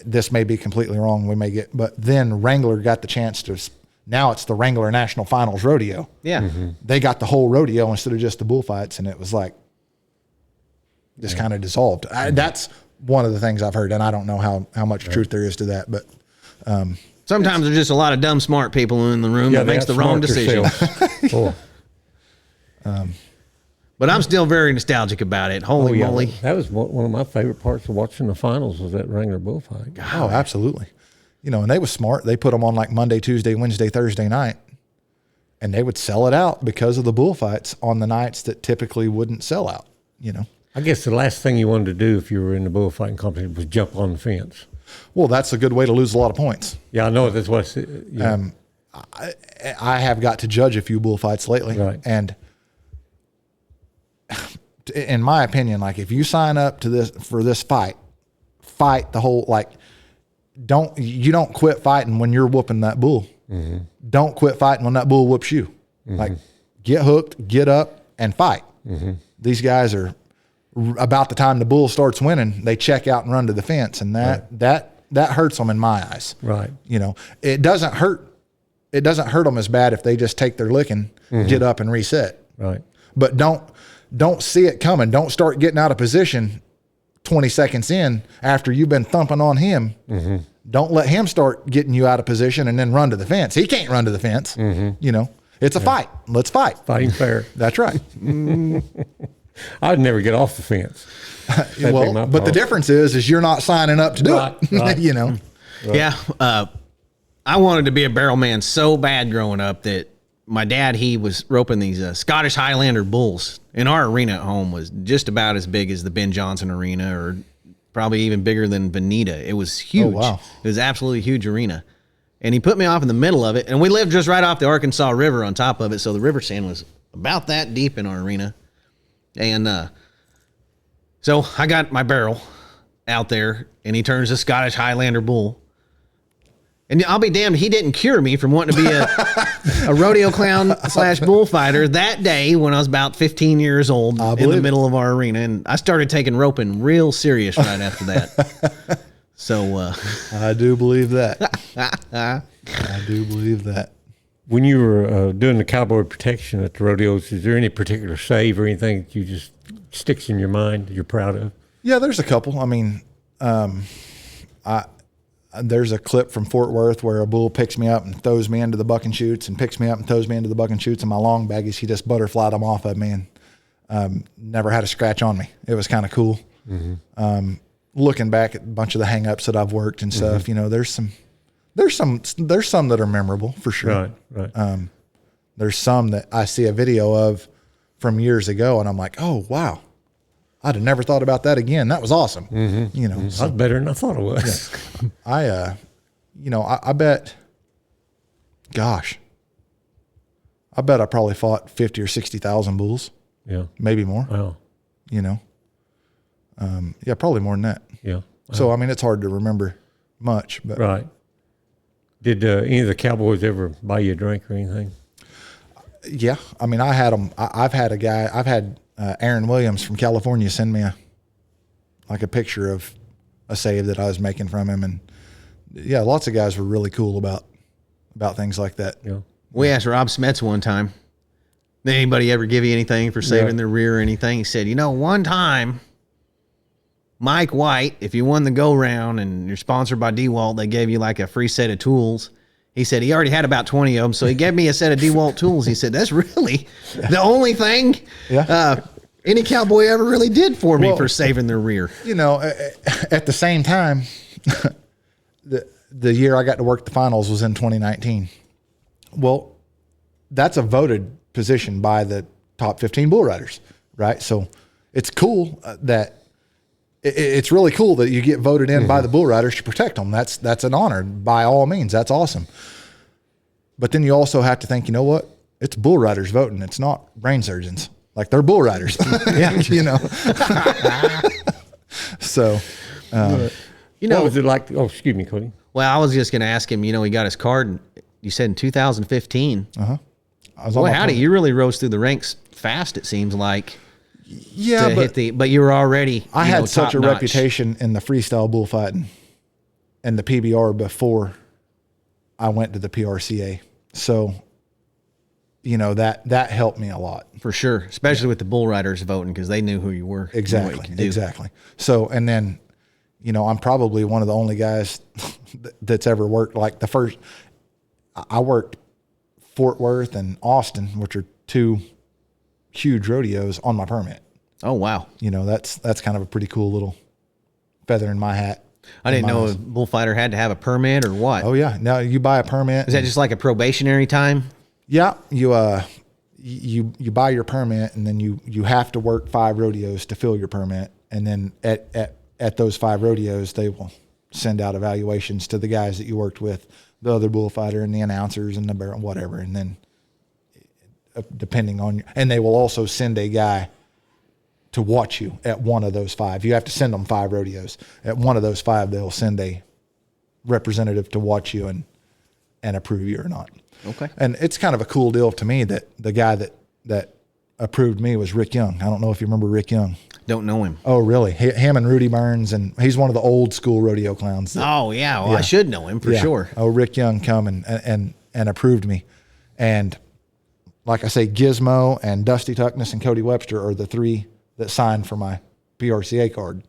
this may be completely wrong. But then Wrangler got the chance to. Now it's the Wrangler National Finals Rodeo. Yeah. They got the whole rodeo instead of just the bullfights, and it was like just kind of dissolved. That's one of the things I've heard, and I don't know how much truth there is to that, but. Sometimes there's just a lot of dumb, smart people in the room that makes the wrong decision. Oh, But I'm still very nostalgic about it. Holy yeah. moly. That was one of my favorite parts of watching the finals was that Wrangler bullfight. Oh, absolutely. And they was smart. They put them on like Monday, Tuesday, Wednesday, Thursday night, and they would sell it out because of the bullfights on the nights that typically wouldn't sell out. I guess the last thing you wanted to do if you were in the bullfighting competition was jump on the fence. Well, that's a good way to lose a lot of points. Yeah, I know that's what I said. Yeah. I have got to judge a few bullfights lately, Right. and in my opinion, like if you sign up for this fight the whole you don't quit fighting when you're whooping that bull. Mm-hmm. Don't quit fighting when that bull whoops you. Mm-hmm. Like get hooked, get up, and fight. Mm-hmm. These guys are about the time the bull starts winning, they check out and run to the fence, and that hurts them in my eyes. Right. It doesn't hurt. It doesn't hurt them as bad if they just take their licking, get up and reset. Right. But don't see it coming. Don't start getting out of position 20 seconds in after you've been thumping on him. Mm-hmm. Don't let him start getting you out of position and then run to the fence. He can't run to the fence. It's a fight. Let's fight. Fighting fair. That's right. I'd never get off the fence. That'd be my But the fault. difference is you're not signing up to do Right, it. right. Yeah. I wanted to be a barrel man so bad growing up that my dad, he was roping these Scottish Highlander bulls. And our arena at home was just about as big as the Ben Johnson Arena, or probably even bigger than Vinita. It was huge. Oh, wow. It was absolutely huge arena. And he put me off in the middle of it. And we lived just right off the Arkansas River on top of it. So the river sand was about that deep in our arena. And so I got my barrel out there, and he turns a Scottish Highlander bull. And I'll be damned, he didn't cure me from wanting to be a rodeo clown / bullfighter that day when I was about 15 years old in the middle of our arena. And I started taking roping real serious right after that. So I do believe that. I do believe that. When you were doing the cowboy protection at the rodeos, is there any particular save or anything that you just sticks in your mind that you're proud of? Yeah, there's a couple. I mean, there's a clip from Fort Worth where a bull picks me up and throws me into the buck and shoots, and picks me up and throws me into the buck and shoots, and my long baggies, he just butterflied them off of me and never had a scratch on me. It was kind of cool. Mm-hmm. Looking back at a bunch of the hang-ups that I've worked and stuff, you know, there's some that are memorable for sure. Right. There's some that I see a video of from years ago, and I'm like, oh wow, I'd have never thought about that again. That was awesome. Mm-hmm. You know, mm-hmm. So, that's better than I thought it was. Yeah. I bet, gosh, I bet I probably fought 50 or 60,000 bulls. Yeah. Maybe more. Wow. You know, yeah, probably more than that. Yeah. Wow. So, I mean, it's hard to remember much, but. Right. Did any of the cowboys ever buy you a drink or anything? Yeah. I mean, I had them. I've had Aaron Williams from California send me a picture of a save that I was making from him. And yeah, lots of guys were really cool about things like that. Yeah. We asked Rob Smets one time, did anybody ever give you anything for saving their rear or anything? He said, one time Mike White, if you won the go round and you're sponsored by DeWalt, they gave you like a free set of tools. He said he already had about 20 of them, so he gave me a set of DeWalt tools. He said, that's really the only thing any cowboy ever really did for me for saving their rear. At the same time, the year I got to work the finals was in 2019. Well, that's a voted position by the top 15 bull riders, right? So it's cool that it's really cool that you get voted in by the bull riders to protect them. That's an honor by all means. That's awesome. But then you also have to think, you know what? It's bull riders voting. It's not brain surgeons. Like, they're bull riders. So, what was it like? Oh, excuse me, Cody. Well, I was just going to ask him, he got his card, you said in 2015. Uh-huh. Boy, howdy, you really rose through the ranks fast, it seems like. Yeah, but you were already. I had such a reputation in the freestyle bullfighting and the PBR before I went to the PRCA. So, that helped me a lot. For sure, especially with the bull riders voting, because they knew who you were. Exactly. So, and then, I'm probably one of the only guys that's ever worked I worked Fort Worth and Austin, which are two huge rodeos, on my permit. Oh, wow. That's kind of a pretty cool little feather in my hat. I didn't know a bullfighter had to have a permit or what. Oh yeah. Now you buy a permit. Is that just like a probationary time? Yeah. You buy your permit, and then you have to work 5 rodeos to fill your permit. And then at those 5 rodeos, they will send out evaluations to the guys that you worked with, the other bullfighter and the announcers and the barrel, whatever. And then depending on and they will also send a guy to watch you at one of those 5. You have to send them 5 rodeos. At one of those 5, they'll send a representative to watch you and approve you or not. Okay. And it's kind of a cool deal to me that the guy that approved me was Rick Young. I don't know if you remember Rick Young. Don't know him. Oh, really? Him and Rudy Burns, and he's one of the old school rodeo clowns. Oh, yeah. Well, I should know him for sure. Oh, Rick Young come and approved me. And like I say, Gizmo and Dusty Tuckness and Cody Webster are the 3 that signed for my PRCA card.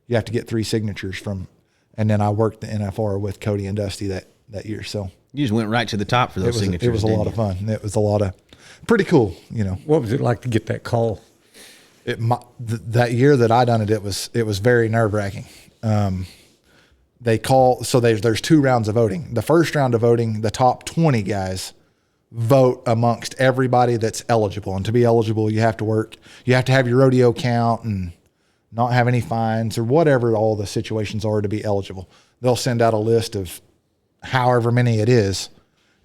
You have to get 3 signatures from, and then I worked the NFR with Cody and Dusty that year. So you just went right to the top for those signatures. It was a lot of fun. It was a lot of pretty cool. What was it like to get that call? That year that I done it, it was very nerve wracking. They call, so there's 2 rounds of voting. The first round of voting, the top 20 guys vote amongst everybody that's eligible. And to be eligible, you have to have your rodeo count and not have any fines or whatever all the situations are to be eligible. They'll send out a list of however many it is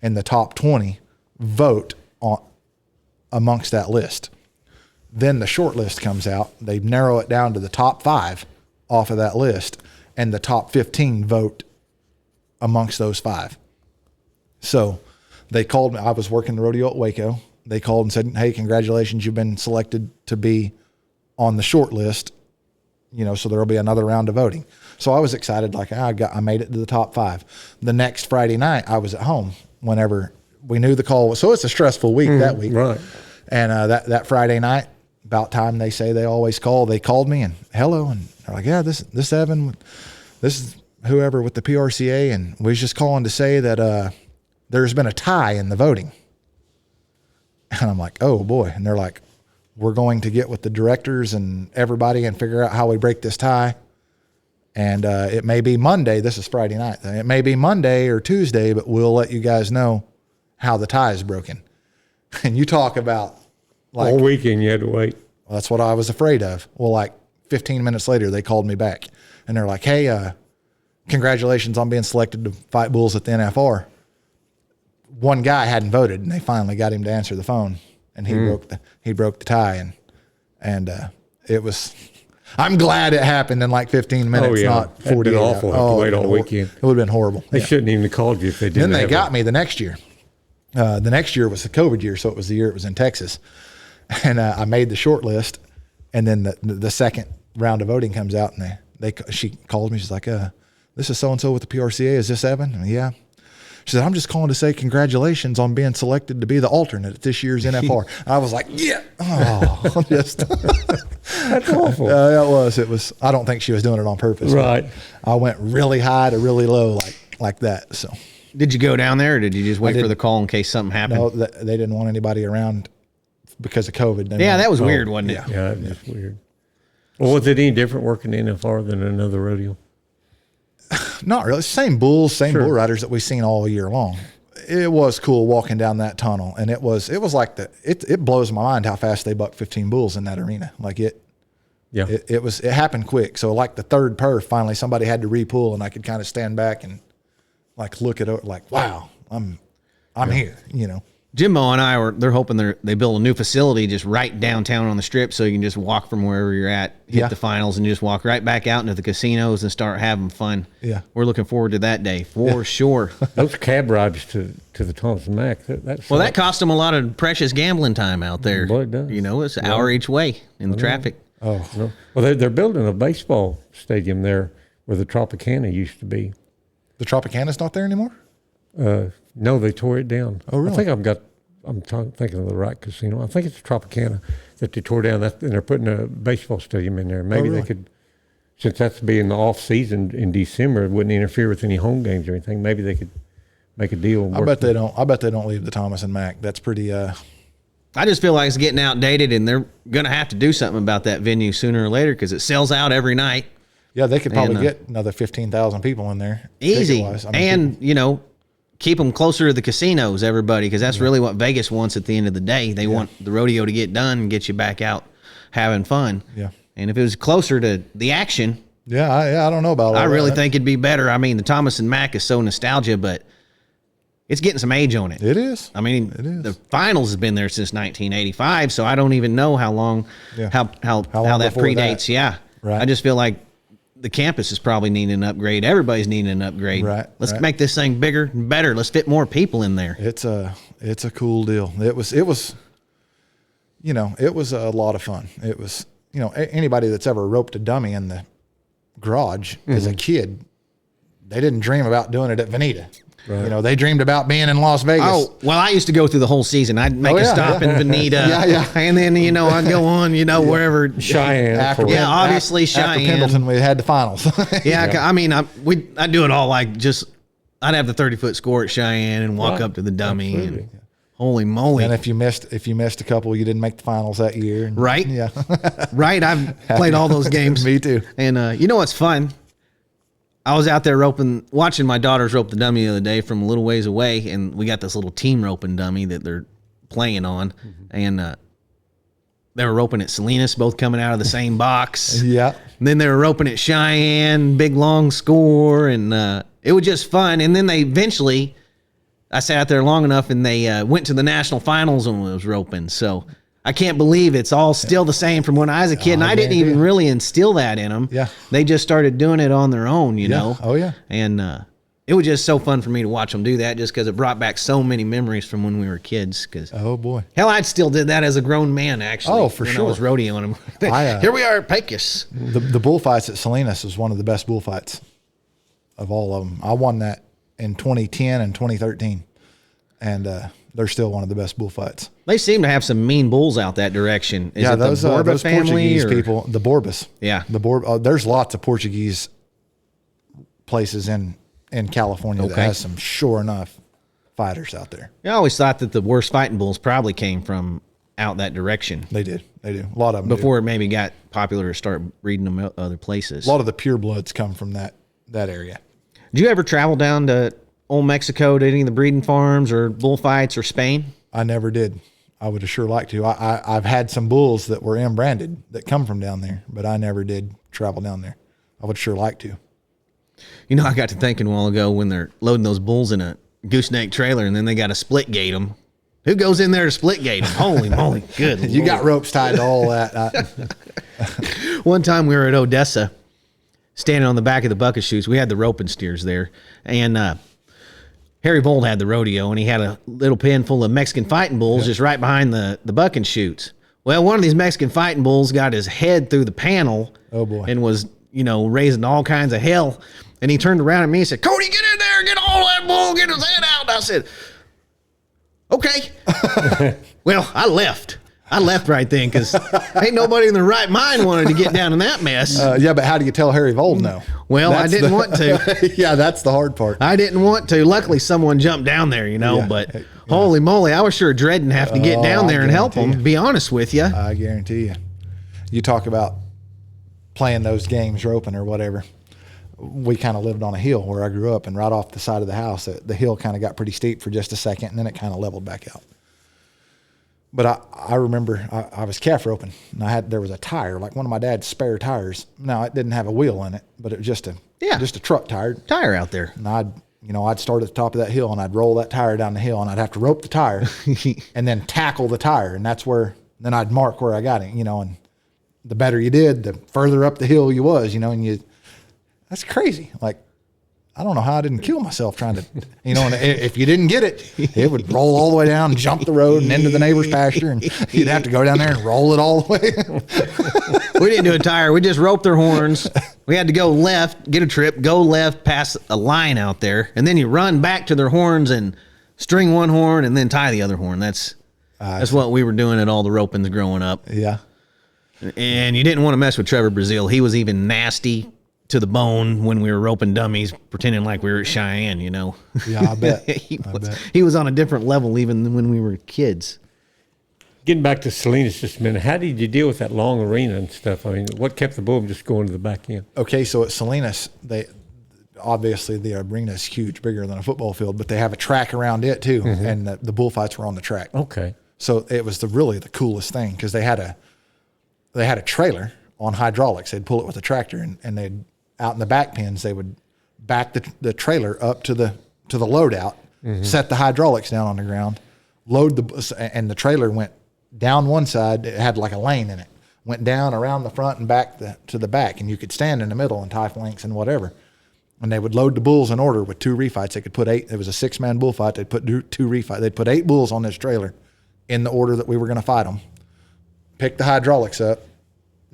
in the top 20 vote on amongst that list. Then the short list comes out. They narrow it down to the top 5 off of that list, and the top 15 vote amongst those 5. So they called me. I was working the rodeo at Waco. They called and said, "Hey, congratulations, you've been selected to be on the short list. So there'll be another round of voting." So I was excited, like I made it to the top 5. The next Friday night, I was at home whenever we knew the call was. So it's a stressful week that week. Right. And that Friday night, about time they say they always call, they called me and hello. And they're like, "Yeah, this Evan, this is whoever with the PRCA. And we was just calling to say that there's been a tie in the voting." And I'm like, "Oh boy." And they're like, "We're going to get with the directors and everybody and figure out how we break this tie. And it may be Monday." This is Friday night. "It may be Monday or Tuesday, but we'll let you guys know how the tie is broken." And you talk about like all weekend you had to wait. Well, that's what I was afraid of. Well, like 15 minutes later, they called me back and they're like, "Hey, congratulations on being selected to fight bulls at the NFR." One guy hadn't voted, and they finally got him to answer the phone, and he broke the tie, and it was. I'm glad it happened in like 15 minutes, not 48. That'd been awful. Have to wait all weekend. It would have been horrible. They shouldn't even have called you if they didn't. Then they got me the next year. The next year was the COVID year, so it was the year it was in Texas, and I made the short list, and then the second round of voting comes out, and she called me. She's like, "This is so and so with the PRCA. Is this Evan?" And yeah. She said, "I'm just calling to say congratulations on being selected to be the alternate at this year's NFR." I was like, "Yeah." Oh, just That's awful. It was. I don't think she was doing it on purpose. Right. I went really high to really low, like that. So. Did you go down there, or did you just wait for the call in case something happened? No, they didn't want anybody around because of COVID. Yeah, that was weird, wasn't it? Yeah, it was weird. Well, was it any different working in NFR than another rodeo? Not really. Same bulls, same bull riders that we've seen all year long. It was cool walking down that tunnel, and it was like it blows my mind how fast they buck 15 bulls in that arena. Like it happened quick. So like the third perf, finally somebody had to repull, and I could kind of stand back and like look at it like, wow, I'm here, Jimbo and I they're hoping they build a new facility just right downtown on the strip, so you can just walk from wherever you're at, hit the finals, and you just walk right back out into the casinos and start having fun. Yeah. We're looking forward to that day for sure. Those cab rides to the Thomas and Mack, that cost them a lot of precious gambling time out there. Boy, it does. It's an hour each way in the traffic. Oh, no. Well, they're building a baseball stadium there where the Tropicana used to be. the Tropicana's not there anymore? No, they tore it down. Oh, really? I think I'm thinking of the right casino. I think it's the Tropicana that they tore down, and they're putting a baseball stadium in there. Maybe really? they could, since that's being the off season in December, it wouldn't interfere with any home games or anything. Maybe they could make a deal. And I bet they don't. I bet they don't leave the Thomas and Mack. That's pretty. I just feel like it's getting outdated, and they're going to have to do something about that venue sooner or later because it sells out every night. Yeah, they could probably get another 15,000 people in there. Easy. I mean, and, keep them closer to the casinos, everybody, because that's really what Vegas wants at the end of the day. They want the rodeo to get done and get you back out having fun. Yeah. And if it was closer to the action, I don't know about all I really that. think it'd be better. I mean, the Thomas and Mack is so nostalgia, but it's getting some age on it. It is. I mean, the finals has been there since 1985, so I don't even know how long, how long that before predates. that? Yeah. Right. I just feel like the campus is probably needing an upgrade. Everybody's needing an upgrade. Right. Let's make this thing bigger and better. Let's fit more people in there. It's a cool deal. It was it was a lot of fun. It was, anybody that's ever roped a dummy in the garage as a kid, they didn't dream about doing it at Vinita. Right. They dreamed about being in Las Vegas. Oh, well, I used to go through the whole season. I'd make a stop in Vinita. And then, I'd go on, wherever. Cheyenne. Obviously Cheyenne. After Pendleton, we had the finals. I mean, I do it all like I'd have the 30-foot score at Cheyenne and walk up to the dummy. Absolutely. And holy moly. And if you missed a couple, you didn't make the finals that year. Right? Yeah. Right. I've played all those games. Me too. And you know what's fun? I was out there watching my daughters rope the dummy the other day from a little ways away, and we got this little team roping dummy that they're playing on, and they were roping at Salinas, both coming out of the same box. Yeah. And then they were roping at Cheyenne, big long score, and it was just fun. And then they eventually, I sat there long enough, and they went to the national finals and was roping. So I can't believe it's all still the same from when I was a kid. And I didn't even really instill that in them. Yeah. They just started doing it on their own, you know? Oh, yeah. And it was just so fun for me to watch them do that, just because it brought back so many memories from when we were kids. Cause Oh, boy. hell, I still did that as a grown man, actually. Oh, for when sure. I was rodeoing them. Here we are at Pecos. The bullfights at Salinas was one of the best bullfights of all of them. I won that in 2010 and 2013. And they're still one of the best bullfights. They seem to have some mean bulls out that direction. Is it those the Borba those family Portuguese or? people, the Borbas. Yeah. There's lots of Portuguese places in California that has some sure enough fighters out there. I always thought that the worst fighting bulls probably came from out that direction. They do. A lot of them Before it maybe got popular to start breeding them other places. A lot of the pure bloods come from that area. Did you ever travel down to Old Mexico to any of the breeding farms or bullfights or Spain? I never did. I would have sure liked to. I've had some bulls that were branded that come from down there, but I never did travel down there. I would sure like to. You know, I got to thinking a while ago when they're loading those bulls in a gooseneck trailer and then they got to split gate them. Who goes in there to split gate them? Holy moly, good You Lord. got ropes tied to all that. One time we were at Odessa, standing on the back of the bucket chutes. We had the roping steers there, and Harry Vold had the rodeo, and he had a little pen full of Mexican fighting bulls just right behind the bucking chutes. Well, one of these Mexican fighting bulls got his head through the panel. Oh, boy. And was, raising all kinds of hell. And he turned around at me and said, "Cody, get in there, get all that bull, get his head out." And I said, "Okay." Well, I left right then because ain't nobody in their right mind wanted to get down in that mess. Yeah, but how do you tell Harry Vold no? Well, I didn't want to. Yeah, that's the hard part. I didn't want to. Luckily, someone jumped down there, Yeah. but holy moly, I was sure dreading having to get down there and help guarantee them, you. be honest with you. I guarantee you. You talk about playing those games, roping or whatever. We kind of lived on a hill where I grew up, and right off the side of the house, the hill kind of got pretty steep for just a second, and then it kind of leveled back out. But I remember I was calf roping, and there was a tire, like one of my dad's spare tires. Now, it didn't have a wheel in it, but it was just a truck tire. Tire out there. And I'd start at the top of that hill, and I'd roll that tire down the hill, and I'd have to rope the tire and then tackle the tire. And that's where, then I'd mark where I got it, and the better you did, the further up the hill you was, and that's crazy. Like, I don't know how I didn't kill myself trying to, and if you didn't get it, it would roll all the way down, jump the road and into the neighbor's pasture, and you'd have to go down there and roll it all the way. We didn't do a tire. We just roped their horns. We had to go left, get a trip, go left, pass a line out there, and then you run back to their horns and string one horn and then tie the other horn. That's what we were doing at all the ropings growing up. Yeah. And you didn't want to mess with Trevor Brazil. He was even nasty to the bone when we were roping dummies, pretending like we were at Cheyenne, Yeah, I bet. He was on a different level even than when we were kids. Getting back to Salinas just a minute, how did you deal with that long arena and stuff? I mean, what kept the bull from just going to the back end? Okay, so at Salinas, obviously the arena is huge, bigger than a football field, but they have a track around it too, and the bullfights were on the track. Okay. So it was really the coolest thing because they had a trailer on hydraulics. They'd pull it with a tractor, and they'd out in the back pins. They would back the trailer up to the loadout, set the hydraulics down on the ground, and the trailer went down one side. It had like a lane in it. Went down around the front and back to the back, and you could stand in the middle and tie flanks and whatever. And they would load the bulls in order with 2 refights. They could put 8. It was a 6-man bullfight. They'd put 2 refights. They'd put 8 bulls on this trailer in the order that we were going to fight them. Pick the hydraulics up,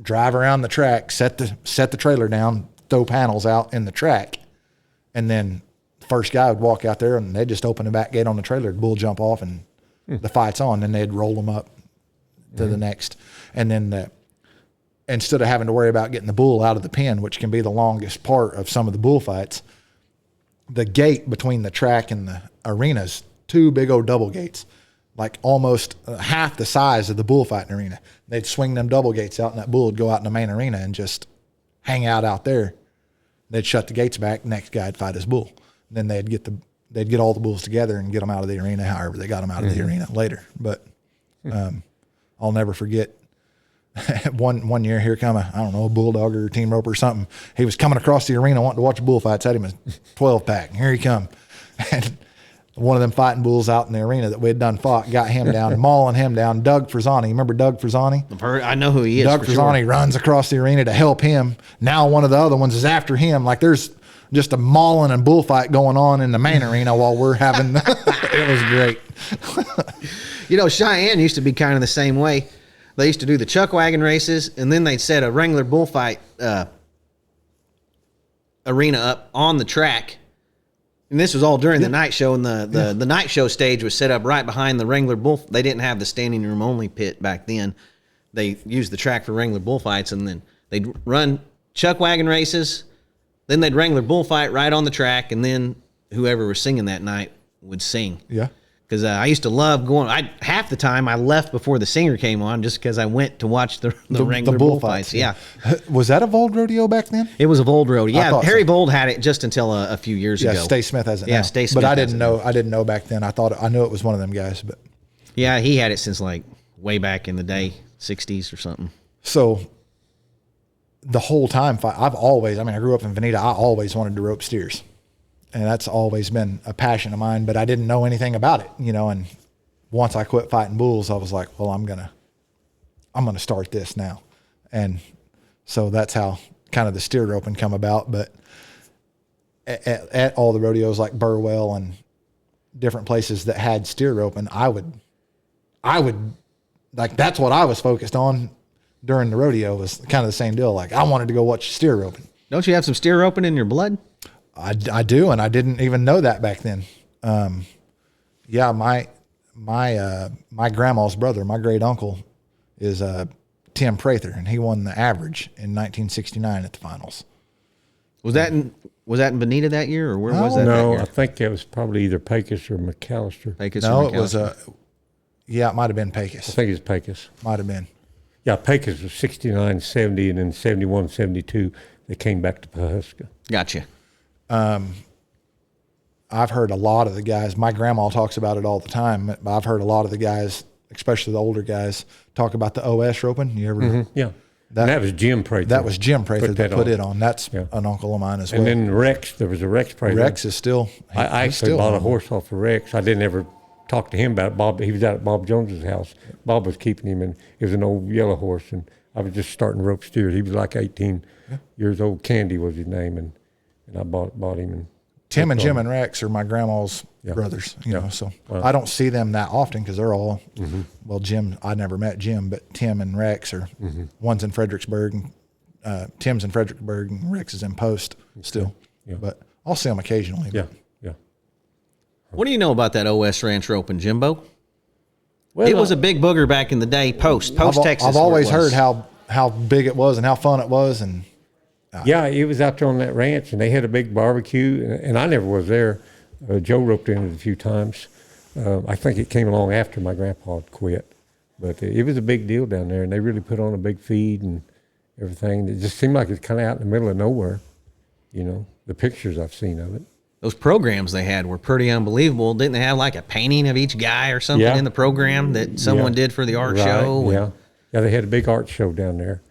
drive around the track, set the trailer down, throw panels out in the track, and then the first guy would walk out there and they'd just open the back gate on the trailer, the bull jump off, and the fight's on. Then they'd roll them up to the next. And then instead of having to worry about getting the bull out of the pen, which can be the longest part of some of the bullfights, the gate between the track and the arena's 2 big old double gates, like almost half the size of the bullfighting arena. They'd swing them double gates out, and that bull would go out in the main arena and just hang out there. They'd shut the gates back. Next guy'd fight his bull. Then they'd get all the bulls together and get them out of the arena. However, they got them out of the arena later. But I'll never forget one year, here come a bulldog or a team roper or something. He was coming across the arena wanting to watch a bullfight. Had him a 12-pack, and here he come. And one of them fighting bulls out in the arena that we had done fought got him down, mauling him down. Doug Frisani, you remember Doug Frisani? I know who he is. Doug Frisani runs across the arena to help him. Now one of the other ones is after him. Like there's just a mauling and bullfight going on in the main arena while we're having. It was great. You know, Cheyenne used to be kind of the same way. They used to do the chuck wagon races, and then they'd set a Wrangler bullfight arena up on the track. And this was all during the night show, and the night show stage was set up right behind the Wrangler bull. They didn't have the standing room only pit back then. They used the track for Wrangler bullfights, and then they'd run chuck wagon races. Then they'd Wrangler bullfight right on the track, and then whoever was singing that night would sing. Yeah. Because I used to love going. Half the time I left before the singer came on, just because I went to watch the Wrangler bullfights. Yeah. Was that a Vold rodeo back then? It was a Vold rodeo. Yeah, Harry so. Vold had it just until a few years ago. Yeah, Stay Smith has it now. Yeah, Stay Smith. But I didn't know back then. I knew it was one of them guys. But yeah, he had it since like way back in the day, 60s or something. So the whole time, I grew up in Vinita. I always wanted to rope steers. And that's always been a passion of mine, but I didn't know anything about it, you know. And once I quit fighting bulls, I was like, well, I'm gonna start this now. And so that's how kind of the steer roping come about. But at all the rodeos like Burwell and different places that had steer roping, I would like, that's what I was focused on during the rodeo, was kind of the same deal. Like I wanted to go watch steer roping. Don't you have some steer roping in your blood? I do, and I didn't even know that back then. Yeah, my grandma's brother, my great uncle, is Tim Prather, and he won the average in 1969 at the finals. Was that in Vinita that year, or where was that? No, that I think it was probably either Pecos or McAllister. Pecos No, or McAllister? it was it might have been Pecos. I think it's Pecos. Might have been. Yeah, Pecos was 69, 70, and then 71, 72, they came back to Pahuska. Gotcha. I've heard a lot of the guys, my grandma talks about it all the time, but I've heard a lot of the guys, especially the older guys, talk about the OS roping. You ever? Mm-hmm. Yeah. That was Jim Prather. That was Jim Prather that put it on. That's an uncle of mine as well. And then Rex, there was a Rex Prather. Rex is still. I actually bought a horse off of Rex. I didn't ever talk to him about it. Bob, he was out at Bob Jones's house. Bob was keeping him, and it was an old yellow horse, and I was just starting to rope steers. He was like 18 years old. Candy was his name, and I bought him. And Tim and Jim and Rex are my grandma's brothers, you know, so I don't see them that often because they're all, well, Jim, I never met Jim, but Tim and Rex are, one's in Fredericksburg, and Tim's in Fredericksburg, and Rex is in Post still. Yeah. But I'll see them occasionally. Yeah, What do you know about that OS Ranch roping, Jimbo? Well, it was a big booger back in the day, Post Texas. I've always heard how big it was and how fun it was, and yeah, it was out there on that ranch, and they had a big barbecue, and I never was there. Joe roped in it a few times. I think it came along after my grandpa had quit, but it was a big deal down there, and they really put on a big feed and everything. It just seemed like it's kind of out in the middle of nowhere, you know, the pictures I've seen of it. Those programs they had were pretty unbelievable. Didn't they have like a painting of each guy or something in the program that someone did for the art show? Yeah, they had a big art show down there.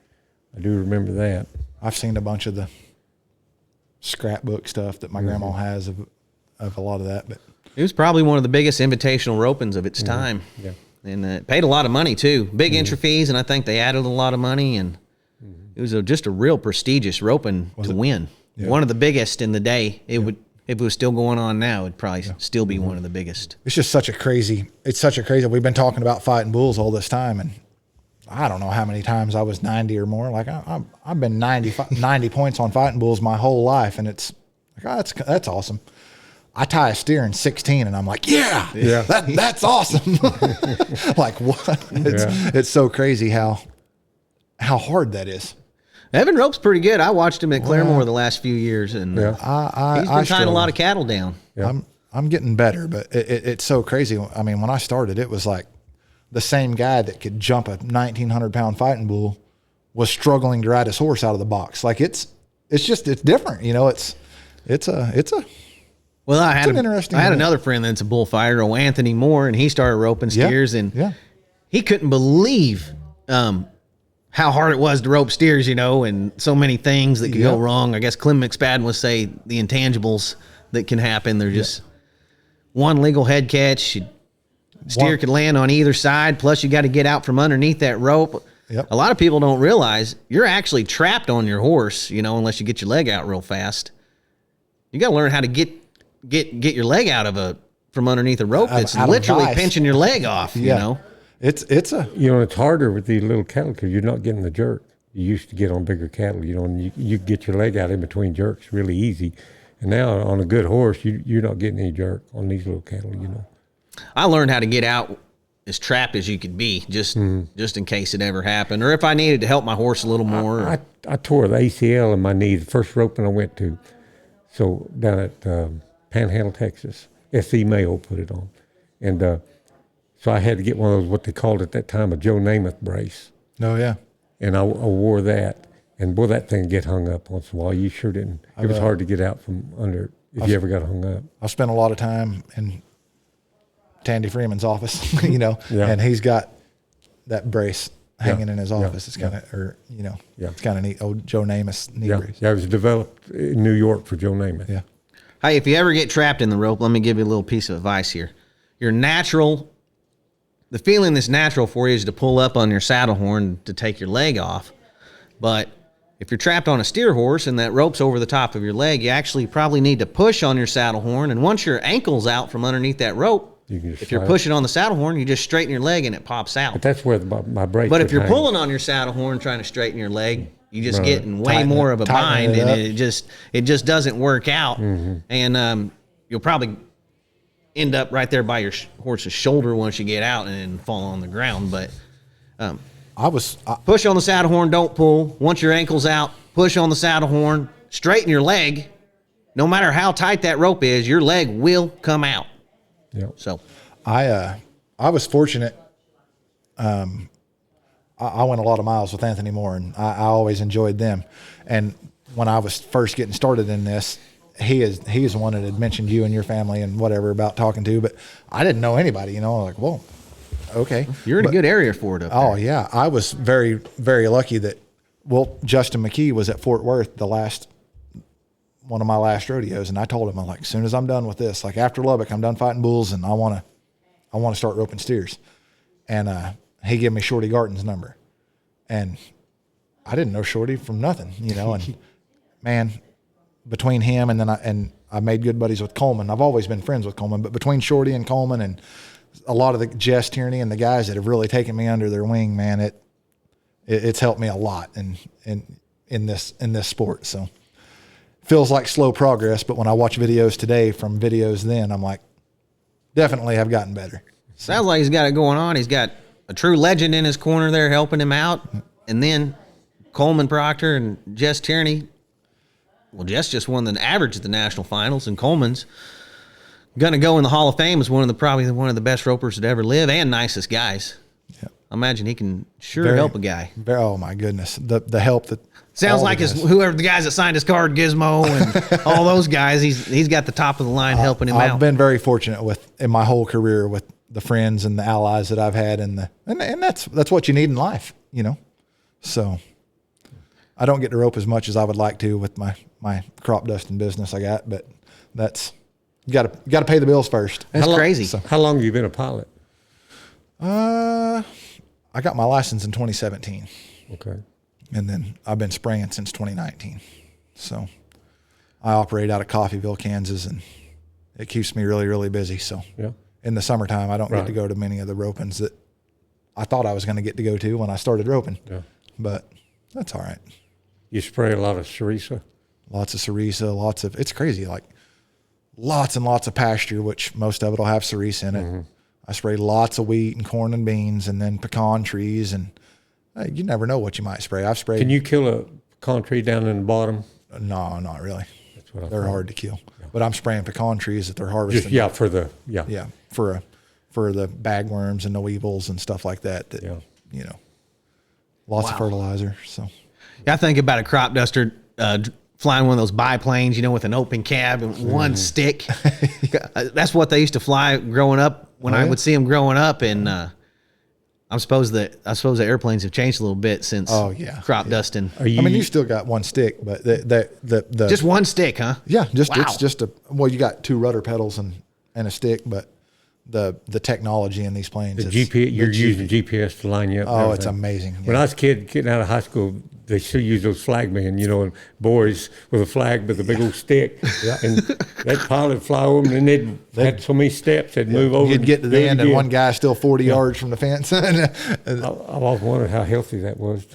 I do remember that. I've seen a bunch of the scrapbook stuff that my grandma has of a lot of that. But it was probably one of the biggest invitational ropings of its time. Yeah. And it paid a lot of money, too. Big entry fees, and I think they added a lot of money. And it was just a real prestigious roping to win. Yeah. One of the biggest in the day. It would, if it was still going on now, it'd probably still be one of the biggest. It's just such a crazy, we've been talking about fighting bulls all this time, and I don't know how many times I was 90 or more. Like I've been 90 points on fighting bulls my whole life, and it's like, oh, that's awesome. I tie a steer in 16, and I'm like, that's awesome. Like what? It's so crazy how hard that is. Evan Rope's pretty good. I watched him at Claremore the last few years, and he's been tying a lot of cattle down. Yeah. I'm getting better, but it's so crazy. I mean, when I started, it was like the same guy that could jump a 1,900-pound fighting bull was struggling to ride his horse out of the box. Like it's different, you know. It's a. Well, I had another friend that's a bullfighter, Anthony Moore, and he started roping steers, and he couldn't believe how how hard it was to rope steers, you know, and so many things that could go wrong. I guess Clem McSpadden would say the intangibles that can happen. They're just one legal head catch. Steer could land on either side. Plus, you got to get out from underneath that rope. Yep. A lot of people don't realize you're actually trapped on your horse, you know, unless you get your leg out real fast. You got to learn how to get your leg out of from underneath a rope that's literally pinching your leg off, you know. It's harder with these little cattle because you're not getting the jerk. You used to get on bigger cattle, you know, and you get your leg out in between jerks really easy. And now on a good horse, you're not getting any jerk on these little cattle, you know. I learned how to get out as trapped as you could be, just in case it ever happened, or if I needed to help my horse a little more. I tore the ACL in my knee the first roping I went to, so down at Panhandle, Texas. S.E. Mayo put it on, and so I had to get one of those, what they called at that time, a Joe Namath brace. Oh, yeah. And I wore that, and boy, that thing get hung up once in a while. You sure didn't. It was hard to get out from under it if you ever got hung up. I spent a lot of time in Tandy Freeman's office, you know, and he's got that brace hanging in his office. It's kind of, or, you know, it's kind of neat. Old Joe Namath's knee brace. Yeah, it was developed in New York for Joe Namath. Yeah. Hey, if you ever get trapped in the rope, let me give you a little piece of advice here. The feeling that's natural for you is to pull up on your saddle horn to take your leg off. But if you're trapped on a steer horse and that rope's over the top of your leg, you actually probably need to push on your saddle horn. And once your ankle's out from underneath that rope, if you're pushing on the saddle horn, you just straighten your leg and it pops out. But that's where my brace. But if you're pulling on your saddle horn trying to straighten your leg, you just get in way more of a bind, and it just doesn't work out. And you'll probably end up right there by your horse's shoulder once you get out and then fall on the ground. But push on the saddle horn, don't pull. Once your ankle's out, push on the saddle horn, straighten your leg. No matter how tight that rope is, your leg will come out. Yeah. So I was fortunate. I went a lot of miles with Anthony Moore, and I always enjoyed them. And when I was first getting started in this, he is the one that had mentioned you and your family and whatever about talking to, but I didn't know anybody, you know, like, well, okay. You're in a good area for it up there. Oh, yeah. I was very, very lucky that, Justin McKee was at Fort Worth one of my last rodeos, and I told him, I'm like, as soon as I'm done with this, like after Lubbock, I'm done fighting bulls, and I want to start roping steers. And he gave me Shorty Garton's number, and I didn't know Shorty from nothing, you know. And man, between him and then I made good buddies with Coleman. I've always been friends with Coleman, but between Shorty and Coleman and a lot of the Jess Tierney and the guys that have really taken me under their wing, man, it's helped me a lot in this sport. So feels like slow progress, but when I watch videos today from videos then, I'm like, definitely have gotten better. Sounds like he's got it going on. He's got a true legend in his corner there helping him out. And then Coleman Proctor and Jess Tierney. Well, Jess just won the average at the national finals, and Coleman's going to go in the Hall of Fame as probably one of the best ropers that ever live and nicest guys. Yeah. I imagine he can help a guy. Oh, my goodness. The help that... Sounds like whoever the guys that signed his card, Gizmo, and all those guys, he's got the top of the line helping him out. I've been very fortunate in my whole career with the friends and the allies that I've had, and that's what you need in life, you know. So I don't get to rope as much as I would like to with my crop dusting business I got, but that's you got to pay the bills first. That's crazy. So, how long have you been a pilot? I got my license in 2017. Okay. And then I've been spraying since 2019. So I operate out of Coffeyville, Kansas, and it keeps me really, really busy. So in the summertime, I don't get to go to many of the ropings that I thought I was going to get to go to when I started roping. Yeah. But that's all right. You spray a lot of Cerisa? Lots of Cerisa, it's crazy, like lots and lots of pasture, which most of it will have Cerisa in it. Mm-hmm. I spray lots of wheat and corn and beans, and then pecan trees, and you never know what you might spray. I've sprayed. Can you kill a pecan tree down in the bottom? No, not really. That's what they're hard to kill. Yeah. But I'm spraying pecan trees that they're harvesting. For the bagworms and the weevils and stuff like that. You know, lots of fertilizer. So I think about a crop duster flying one of those biplanes, you know, with an open cab and one stick. That's what they used to fly growing up when I would see them growing up, and I suppose the airplanes have changed a little bit since crop dusting. You still got one stick, but the just one stick, huh? Yeah, Wow. it's just you got 2 rudder pedals and a stick, but the technology in these planes. You're using GPS to line you up. Oh, it's amazing. When I was a kid getting out of high school, they still use those flag men, and boys with a flag with a big old stick. And that pilot would fly over them, and they had so many steps, they'd move over. You'd get to the end, and one guy's still 40 yards from the fence. I've always wondered how healthy that was.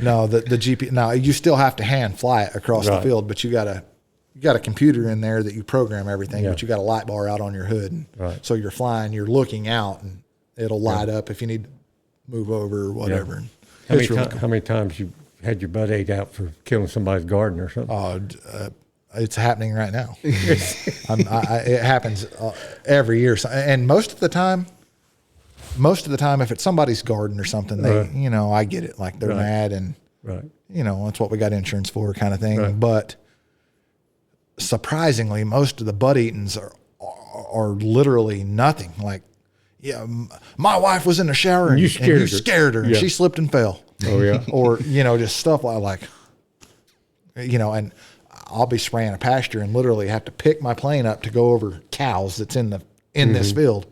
No, the GPS. Now you still have to hand fly it across the field, but you got a computer in there that you program everything. But you got a light bar out on your hood, and so you're flying, you're looking out, and it'll light up if you need to move over or whatever. And how many times you had your butt ate out for killing somebody's garden or something? It's happening right now. It happens every year, and most of the time, if it's somebody's garden or something, they, I get it. Like they're mad, and that's what we got insurance for, kind of thing. Right. But surprisingly, most of the butt eatings are literally nothing. Like, my wife was in the shower and you scared her and she slipped and fell. Oh yeah. Or, just stuff like, and I'll be spraying a pasture and literally have to pick my plane up to go over cows that's in this field.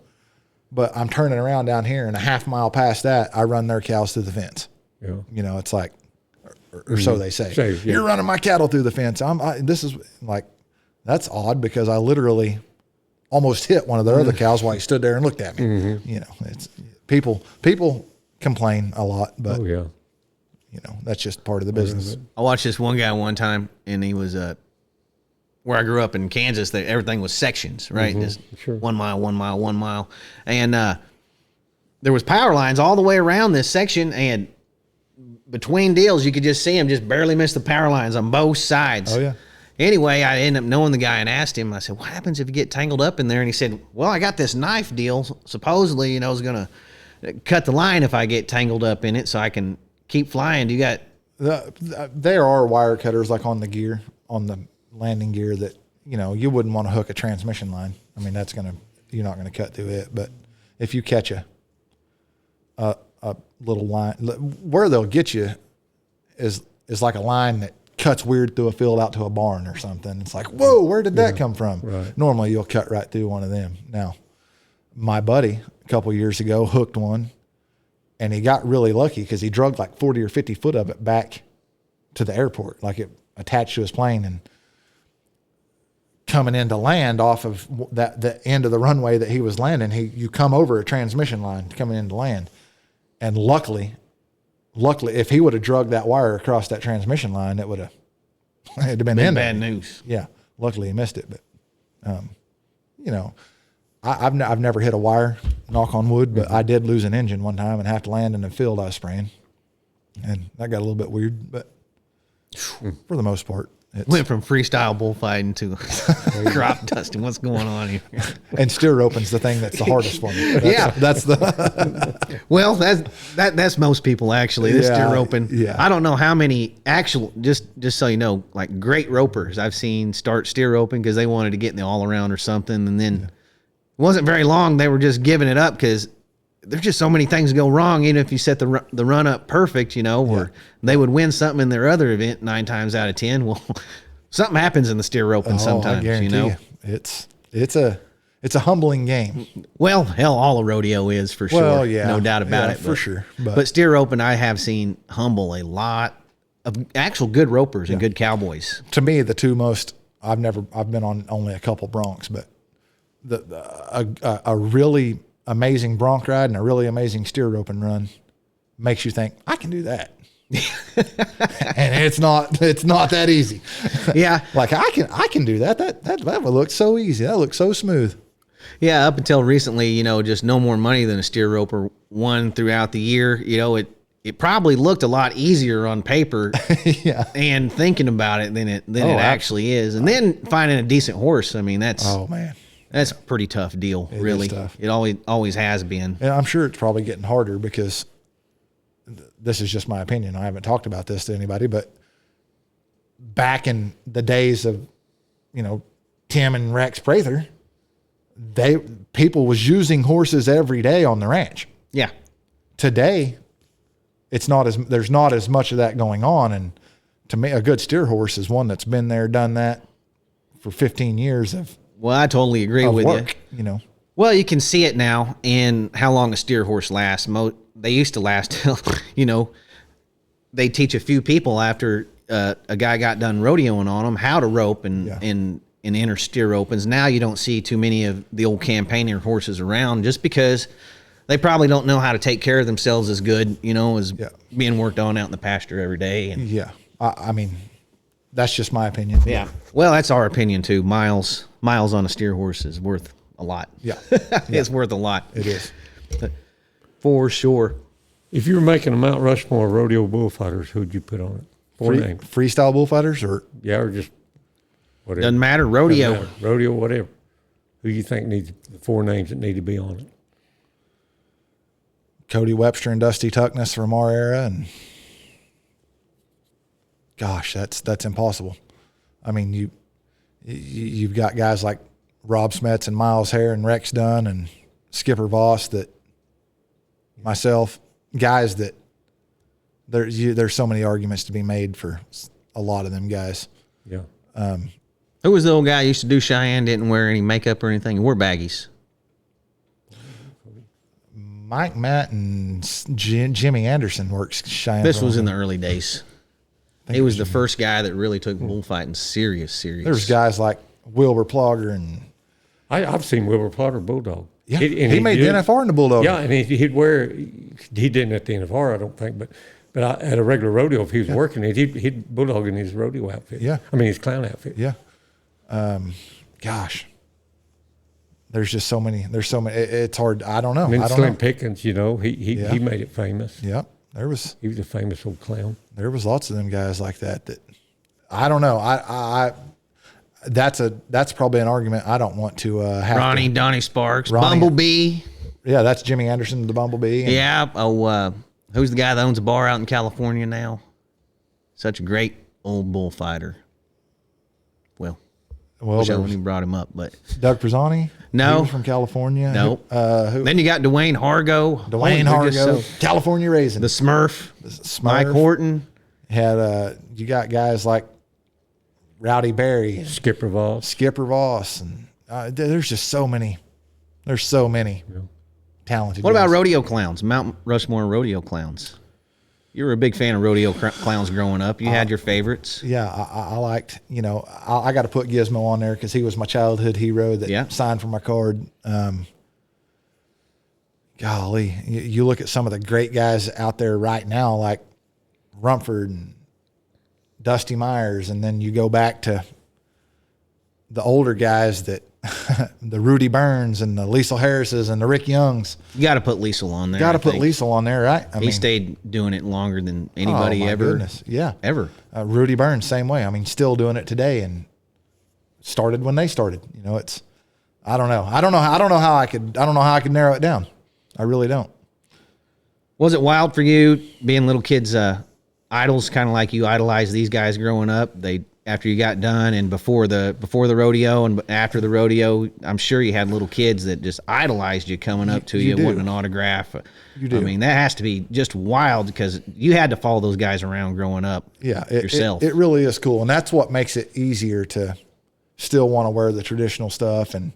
But I'm turning around down here, and a half mile past that, I run their cows through the fence. Yeah. It's like, or so they say. You're running my cattle through the fence. This is like, that's odd because I literally almost hit one of their other cows while he stood there and looked at me. It's people complain a lot, but that's just part of the business. I watched this one guy one time, and he was where I grew up in Kansas. Everything was sections, right? Just 1 mile, 1 mile, 1 mile, and there was power lines all the way around this section, and between deals, you could just see him just barely miss the power lines on both sides. Oh yeah. Anyway, I ended up knowing the guy and asked him, I said, what happens if you get tangled up in there? And he said, well, I got this knife deal. Supposedly, is going to cut the line if I get tangled up in it so I can keep flying. Do you got... There are wire cutters like on the gear, on the landing gear that, you wouldn't want to hook a transmission line. I mean, you're not going to cut through it. But if you catch a little line, where they'll get you is like a line that cuts weird through a field out to a barn or something. It's like, whoa, where did that come from? Right. Normally you'll cut right through one of them. Now, my buddy a couple years ago hooked one, and he got really lucky because he drugged like 40 or 50 foot of it back to the airport, like it attached to his plane, and coming into land off of the end of the runway that he was landing, you come over a transmission line coming into land. And luckily, if he would have drugged that wire across that transmission line, it'd have been bad news. Yeah. Luckily he missed it. But, I've never hit a wire, knock on wood, but I did lose an engine one time and have to land in the field I was spraying. And that got a little bit weird, but for the most part, went from freestyle bullfighting to crop dusting. What's going on here? And steer roping's the thing that's the hardest for me. That's the. Well, that's most people actually. This steer roping. Yeah. I don't know how many actual. Just so you know, like great ropers I've seen start steer roping because they wanted to get in the all around or something, and then it wasn't very long. They were just giving it up because there's just so many things go wrong. Even if you set the run up perfect, or they would win something in their other event 9 times out of 10. Well, something happens in the steer roping sometimes. I guarantee you. It's a humbling game. Well, hell, all a rodeo is for sure. Well, yeah, no doubt about it. For sure. But steer roping, I have seen humble a lot of actual good ropers and good cowboys. To me, the two most I've been on only a couple broncs, but a really amazing bronc ride and a really amazing steer roping run makes you think, I can do that. And it's not that easy. Yeah. Like I can do that. That would look so easy. That looks so smooth. Yeah. Up until recently, just no more money than a steer roper won throughout the year. It probably looked a lot easier on paper and thinking about it than it actually is. And then finding a decent horse. I mean, that's a pretty tough deal, really. It is tough. It always has been. And I'm sure it's probably getting harder because this is just my opinion. I haven't talked about this to anybody, but back in the days of, Tim and Rex Prather, people was using horses every day on the ranch. Yeah. Today, there's not as much of that going on. And to me, a good steer horse is one that's been there, done that for 15 years of Well, I totally agree with work, you. you know. Well, you can see it now in how long a steer horse lasts. They used to last till, you know, they teach a few people after a guy got done rodeoing on them how to rope and enter steer opens. Now you don't see too many of the old campaigner horses around just because they probably don't know how to take care of themselves as good, you know, as being worked on out in the pasture every day. And Yeah. I mean, that's just my opinion. yeah. Well, that's our opinion too. Miles on a steer horse is worth a lot. Yeah. It's worth a lot. It is. For sure. If you were making a Mount Rushmore of rodeo bullfighters, who'd you put on it? Four names. Freestyle bullfighters or Or just whatever. Doesn't matter. Rodeo. Doesn't matter. Rodeo, whatever. Who you think needs the 4 names that need to be on it? Cody Webster and Dusty Tuckness from our era, and gosh, that's impossible. I mean, you've got guys like Rob Smets and Miles Hare and Rex Dunn and Skipper Voss, that myself, guys that there's so many arguments to be made for a lot of them guys. Yeah. Who was the old guy who used to do Cheyenne, didn't wear any makeup or anything? He wore baggies. Mike Matt and Jimmy Anderson works Cheyenne. This was in the early days. He was the first guy that really took bullfighting serious. There's guys like Wilbur Plogger and I've seen Wilbur Plotter bulldog. he made the NFR in the bulldog. Yeah, and he'd wear. He didn't at the NFR, I don't think, but at a regular rodeo, if he was working it, he'd bulldog in his rodeo outfit. Yeah, I mean his clown outfit. Yeah. Gosh, there's just so many. There's so many. It's hard. I don't know. And then I don't Slim know. Pickens, you know, he made it famous. Yep. He was a famous old clown. There was lots of them guys like that. I don't know. That's probably an argument I don't want to have. Donnie Sparks, Ronnie. Bumblebee. Yeah, that's Jimmy Anderson, the Bumblebee. Yeah. Who's the guy that owns a bar out in California now? Such a great old bullfighter. Well, wish I wouldn't even brought him up, but Doug Pizzani. No. He was from California. No. Who? Then you got Dwayne Hargo. Dwayne Hargo, California Raisin. The Smurf. Mike Smurf. Horton. Had you got guys like Rowdy Berry, and Skipper Voss, and there's just so many. There's so many talented. What about guys. rodeo clowns? Mount Rushmore rodeo clowns. You were a big fan of rodeo clowns growing up. You had your favorites. Yeah, I liked. You know, I got to put Gizmo on there because he was my childhood hero that signed for my card. Golly, you look at some of the great guys out there right now, like Rumford and Dusty Myers, and then you go back to the older guys that the Rudy Burns and the Liesl Harrises and the Rick Youngs. You got to put Liesl on there. Got to put Liesl on there, right? He stayed doing it longer than anybody ever. Goodness. Yeah, ever. Rudy Burns, same way. I mean, still doing it today, and started when they started. You know, it's. I don't know how I could narrow it down. I really don't. Was it wild for you being little kids' idols, kind of like you idolized these guys growing up? After you got done and before the rodeo and after the rodeo, I'm sure you had little kids that just idolized you coming up to you wanting an autograph. You do. I mean, that has to be just wild because you had to follow those guys around growing up. Yeah, yourself. It really is cool, and that's what makes it easier to still want to wear the traditional stuff and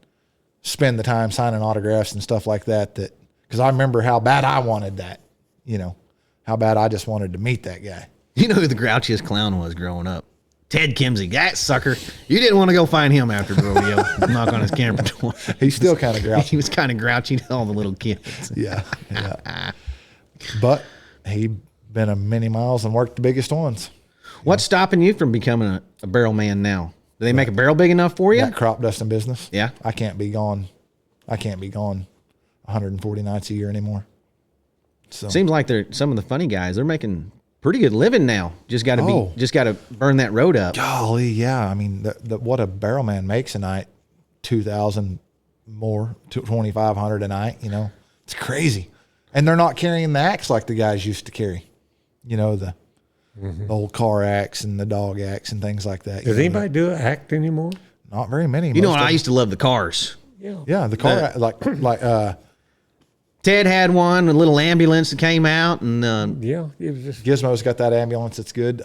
spend the time signing autographs and stuff like that. Because I remember how bad I wanted that. You know, how bad I just wanted to meet that guy. You know who the grouchiest clown was growing up? Ted Kimsey, that sucker. You didn't want to go find him after the rodeo. Knock on his camper door. He's still kind of grouchy. He was kind of grouchy to all the little kids. Yeah. But he been a many miles and worked the biggest ones. What's stopping you from becoming a barrel man now? Do they make a barrel big enough for you? That crop dusting business. Yeah. I can't be gone 140 nights a year anymore. So Seems like some of the funny guys, they're making pretty good living now. Just got to burn that road up. golly, yeah. I mean, what a barrel man makes a night, 2,000 more, 2,500 a night. You know, it's crazy. And they're not carrying the axe like the guys used to carry. You know, the old car axe and the dog axe and things like that. Does anybody do an act anymore? Not very many. You know what? I used to love the cars. Yeah, the car like Ted had one, a little ambulance that came out, and Yeah, it was just Gizmo's got that ambulance. It's good.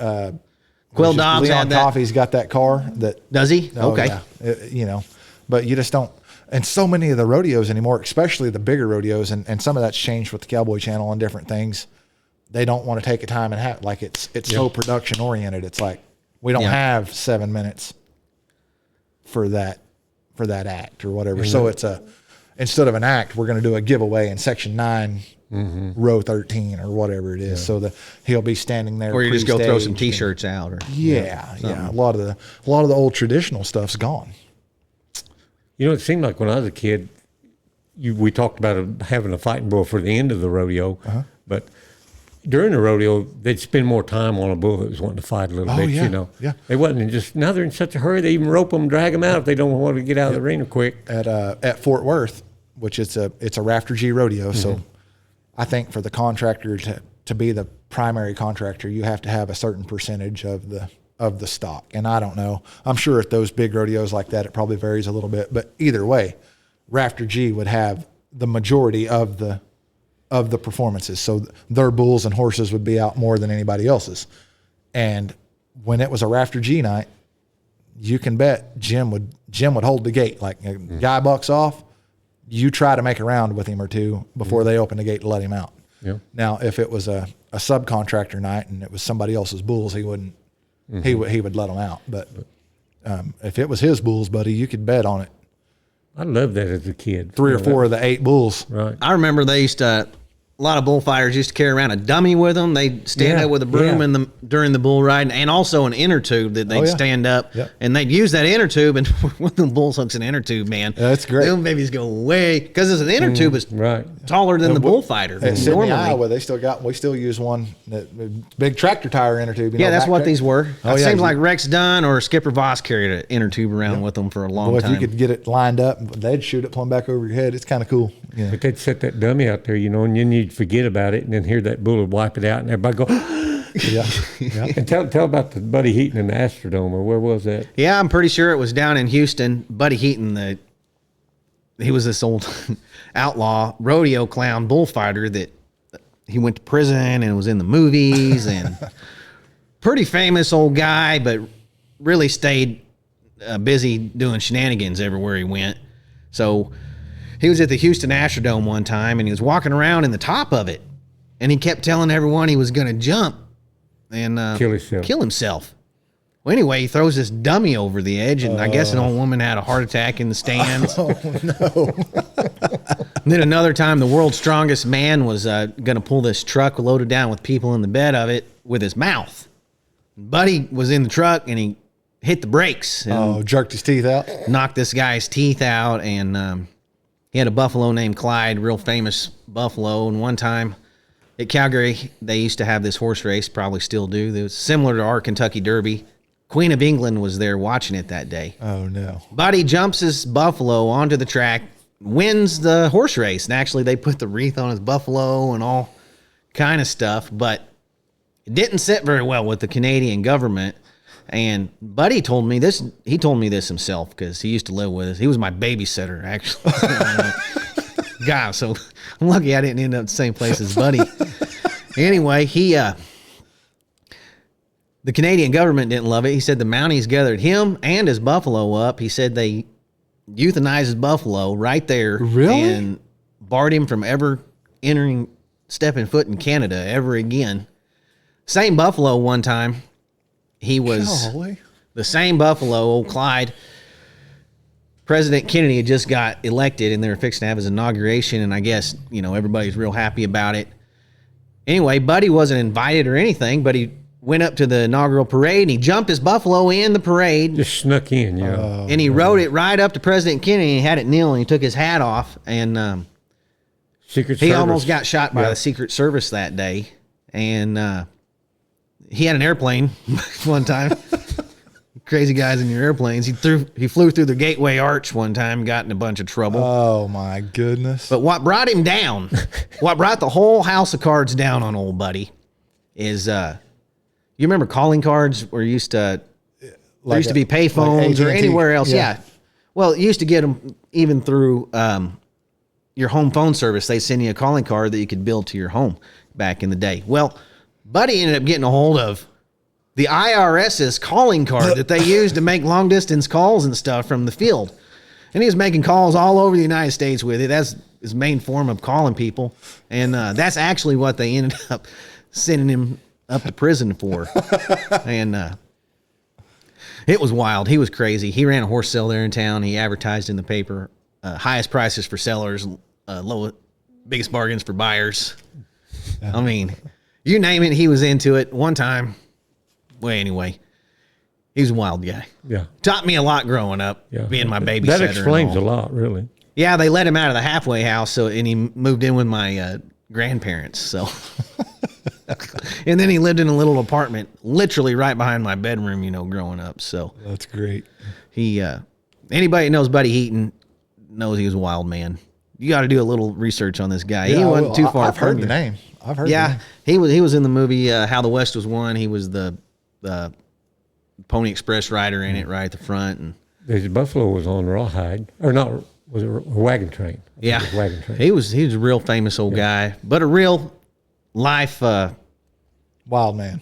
Quill Dobbs Leon had that. Coffey's got that car. That Does he? oh, Okay. yeah. You know, but you just don't. And so many of the rodeos anymore, especially the bigger rodeos, and some of that's changed with the Cowboy Channel and different things. They don't want to take a time and have like it's so production oriented. It's like we don't have 7 minutes for that act or whatever. So it's instead of an act, we're going to do a giveaway in section 9, row 13 or whatever it is. So he'll be standing there. Or you just go throw some pre-staged T-shirts out. Or yeah. A lot of the old traditional stuff's gone. You know, it seemed like when I was a kid, we talked about having a fighting bull for the end of the rodeo, but during the rodeo, they'd spend more time on a bull that was wanting to fight a little bit, yeah, you know. yeah. They wasn't just, now they're in such a hurry, they even rope them, drag them out if they don't want to get out of the arena quick. At Fort Worth, which it's a Rafter G rodeo, so I think for the contractor to be the primary contractor, you have to have a certain percentage of the stock. And I don't know. I'm sure at those big rodeos like that, it probably varies a little bit. But either way, Rafter G would have the majority of the performances. So their bulls and horses would be out more than anybody else's. And when it was a Rafter G night, you can bet Jim would hold the gate. Like a guy bucks off, you try to make a round with him or two before they open the gate to let him out. Yeah. Now, if it was a subcontractor night and it was somebody else's bulls, he wouldn't. He would let them out. But if it was his bulls, buddy, you could bet on it. I loved that as a kid. 3 or 4 of the 8 bulls. Right. I remember they used to. A lot of bullfighters used to carry around a dummy with them. They'd stand up with a broom during the bull riding, and also an inner tube that they'd stand up, and they'd use that inner tube. And when the bulls hooks an inner tube, man, that's great. Them babies go way because an inner tube is taller than the bullfighter. At Sydney, Iowa, we still use one big tractor tire inner tube. That's what these were. It seems like you, Rex Dunn or Skipper Voss carried an inner tube around with them for a long time. If you could get it lined up, they'd shoot it plumb back over your head. It's kind of cool. Yeah. But they'd set that dummy out there, you know, and then you'd forget about it, and then hear that bull would wipe it out, and everybody go, yeah. And tell about the Buddy Heaton in the Astrodome, or where was that? Yeah, I'm pretty sure it was down in Houston. Buddy Heaton, he was this old outlaw rodeo clown bullfighter that he went to prison and was in the movies and pretty famous old guy, but really stayed busy doing shenanigans everywhere he went. So he was at the Houston Astrodome one time, and he was walking around in the top of it, and he kept telling everyone he was going to jump and kill himself. Well, anyway, he throws this dummy over the edge, and I guess an old woman had a heart attack in the stands. Oh, no. And then another time, the world's strongest man was going to pull this truck loaded down with people in the bed of it with his mouth. Buddy was in the truck, and he hit the brakes. And jerked his teeth out? Knocked this guy's teeth out, and he had a buffalo named Clyde, real famous buffalo. And one time at Calgary, they used to have this horse race, probably still do. It was similar to our Kentucky Derby. Queen of England was there watching it that day. Oh, no. Buddy jumps his buffalo onto the track, wins the horse race. And actually, they put the wreath on his buffalo and all kind of stuff. But it didn't sit very well with the Canadian government. And Buddy told me this. He told me this himself because he used to live with us. He was my babysitter, actually. God, so I'm lucky I didn't end up the same place as Buddy. Anyway, the Canadian government didn't love it. He said the Mounties gathered him and his buffalo up. He said they euthanized his buffalo right there. Really? And barred him from ever stepping foot in Canada ever again. Same buffalo one time. He was the same buffalo, old Clyde. President Kennedy had just got elected, and they were fixing to have his inauguration, and I guess, everybody's real happy about it. Anyway, Buddy wasn't invited or anything, but he went up to the inaugural parade, and he jumped his buffalo in the parade. Just snuck in, yeah. And he rode it right up to President Kennedy, and he had it kneel, and he took his hat off, and he almost got shot by the Secret Service that day. And he had an airplane one time. Crazy guys in your airplanes. He flew through the Gateway Arch one time, got in a bunch of trouble. Oh my goodness. But what brought him down, what brought the whole house of cards down on old Buddy is, you remember calling cards where there used to be payphones or anywhere else? Yeah. Well, it used to get them even through your home phone service. They send you a calling card that you could bill to your home back in the day. Well, Buddy ended up getting a hold of the IRS's calling card that they used to make long distance calls and stuff from the field. And he was making calls all over the United States with it. That's his main form of calling people. And that's actually what they ended up sending him up to prison for. And it was wild. He was crazy. He ran a horse sale there in town. He advertised in the paper, highest prices for sellers, biggest bargains for buyers. Yeah. I mean, you name it, he was into it one time. Well, anyway, he's a wild guy. Yeah. Taught me a lot growing up, being my babysitter. That explains a lot, really. Yeah, they let him out of the halfway house, and he moved in with my grandparents. So, and then he lived in a little apartment, literally right behind my bedroom. Growing up. So that's great. He, anybody that knows Buddy Heaton knows he was a wild man. You got to do a little research on this guy. Yeah, he wasn't too far. I've heard the name. I've heard. Yeah, he was in the movie How the West Was Won. He was the Pony Express rider in it, right at the front. And his buffalo was on Rawhide, or not? Was it a wagon train? Yeah, wagon train. He was a real famous old guy, but a real life wild man.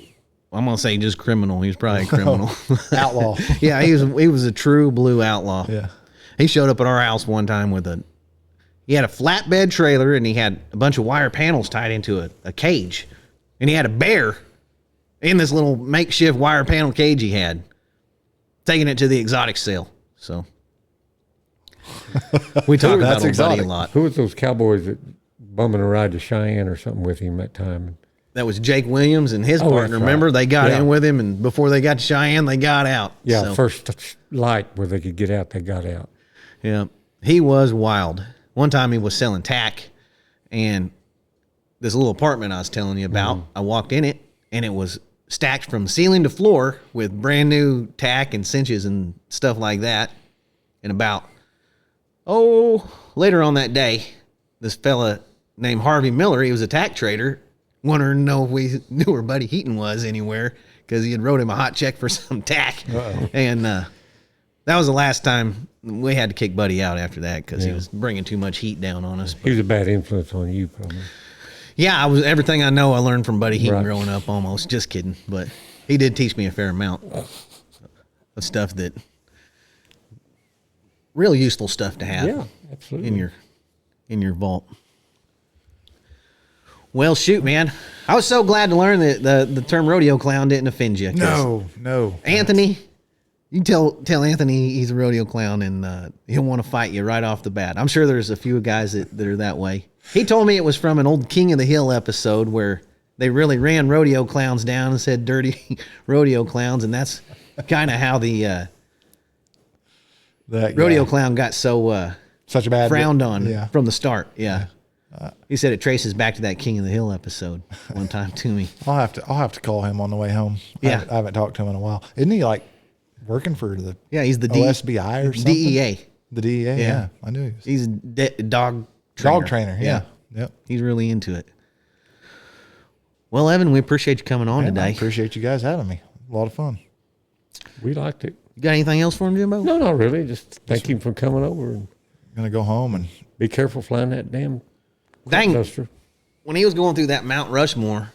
I'm gonna say just criminal. He was probably a criminal. Outlaw. Yeah, he was a true blue outlaw. Yeah. He showed up at our house one time with he had a flatbed trailer and he had a bunch of wire panels tied into a cage, and he had a bear in this little makeshift wire panel cage he had, taking it to the exotic sale. So we talk about old Buddy a lot. Who was those cowboys that bumming a ride to Cheyenne or something with him that time? That was Jake Williams and his partner. Right. Remember, they got in with him, and before they got to Cheyenne, they got out. Yeah, so. First light where they could get out, they got out. Yeah, he was wild. One time he was selling tack, and this little apartment I was telling you about, I walked in it, and it was stacked from ceiling to floor with brand new tack and cinches and stuff like that. And later on that day, this fella named Harvey Miller, he was a tack trader, wanted to know if we knew where Buddy Heaton was anywhere, because he had wrote him a hot check for some tack. Uh-oh. And that was the last time we had to kick Buddy out after that, because he was bringing too much heat down on us. He was a bad influence on you, probably. Yeah, everything I know I learned from Buddy Heaton growing up almost. Just kidding. But he did teach me a fair amount of stuff that real useful stuff to have absolutely. in your vault. Well, shoot, man. I was so glad to learn that the term rodeo clown didn't offend you. No. Anthony, you tell Anthony he's a rodeo clown, and he'll want to fight you right off the bat. I'm sure there's a few guys that are that way. He told me it was from an old King of the Hill episode where they really ran rodeo clowns down and said dirty rodeo clowns, and that's kind of how the rodeo clown got so such a bad frowned on from the start. Yeah. He said it traces back to that King of the Hill episode one time to me. I'll have to call him on the way home. Yeah. I haven't talked to him in a while. Isn't he like working for the he's the OSBI or something? DEA. The DEA, yeah. I knew he was. He's a dog trainer. Yeah. Yep. He's really into it. Well, Evan, we appreciate you coming on today. I appreciate you guys having me. A lot of fun. We liked it. You got anything else for him, Jimbo? No, not really. Just thank him for coming over. And gonna go home and be careful flying that damn duster. When he was going through that Mount Rushmore,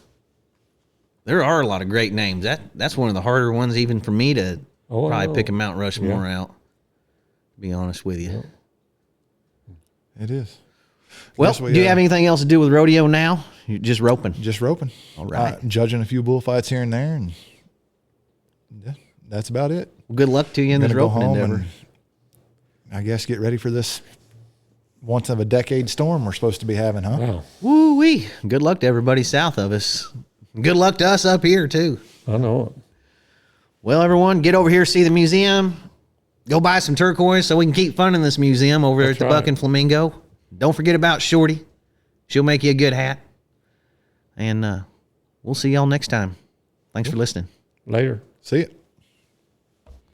there are a lot of great names. That's one of the harder ones even for me to probably pick a Mount Rushmore out. To be honest with you. It is. Well, do you have anything else to do with rodeo now? You're just roping. Just roping. All right. Judging a few bullfights here and there, and that's about it. Well, good luck to you in this roping endeavor. I guess get ready for this once of a decade storm we're supposed to be having, huh? Wow. Woo-wee. Good luck to everybody south of us. Good luck to us up here, too. I know it. Well, everyone, get over here, see the museum. Go buy some turquoise so we can keep funding this museum over at the Buck and Flamingo. Don't forget about Shorty. She'll make you a good hat. And we'll see y'all next time. Thanks for listening. Later. See ya.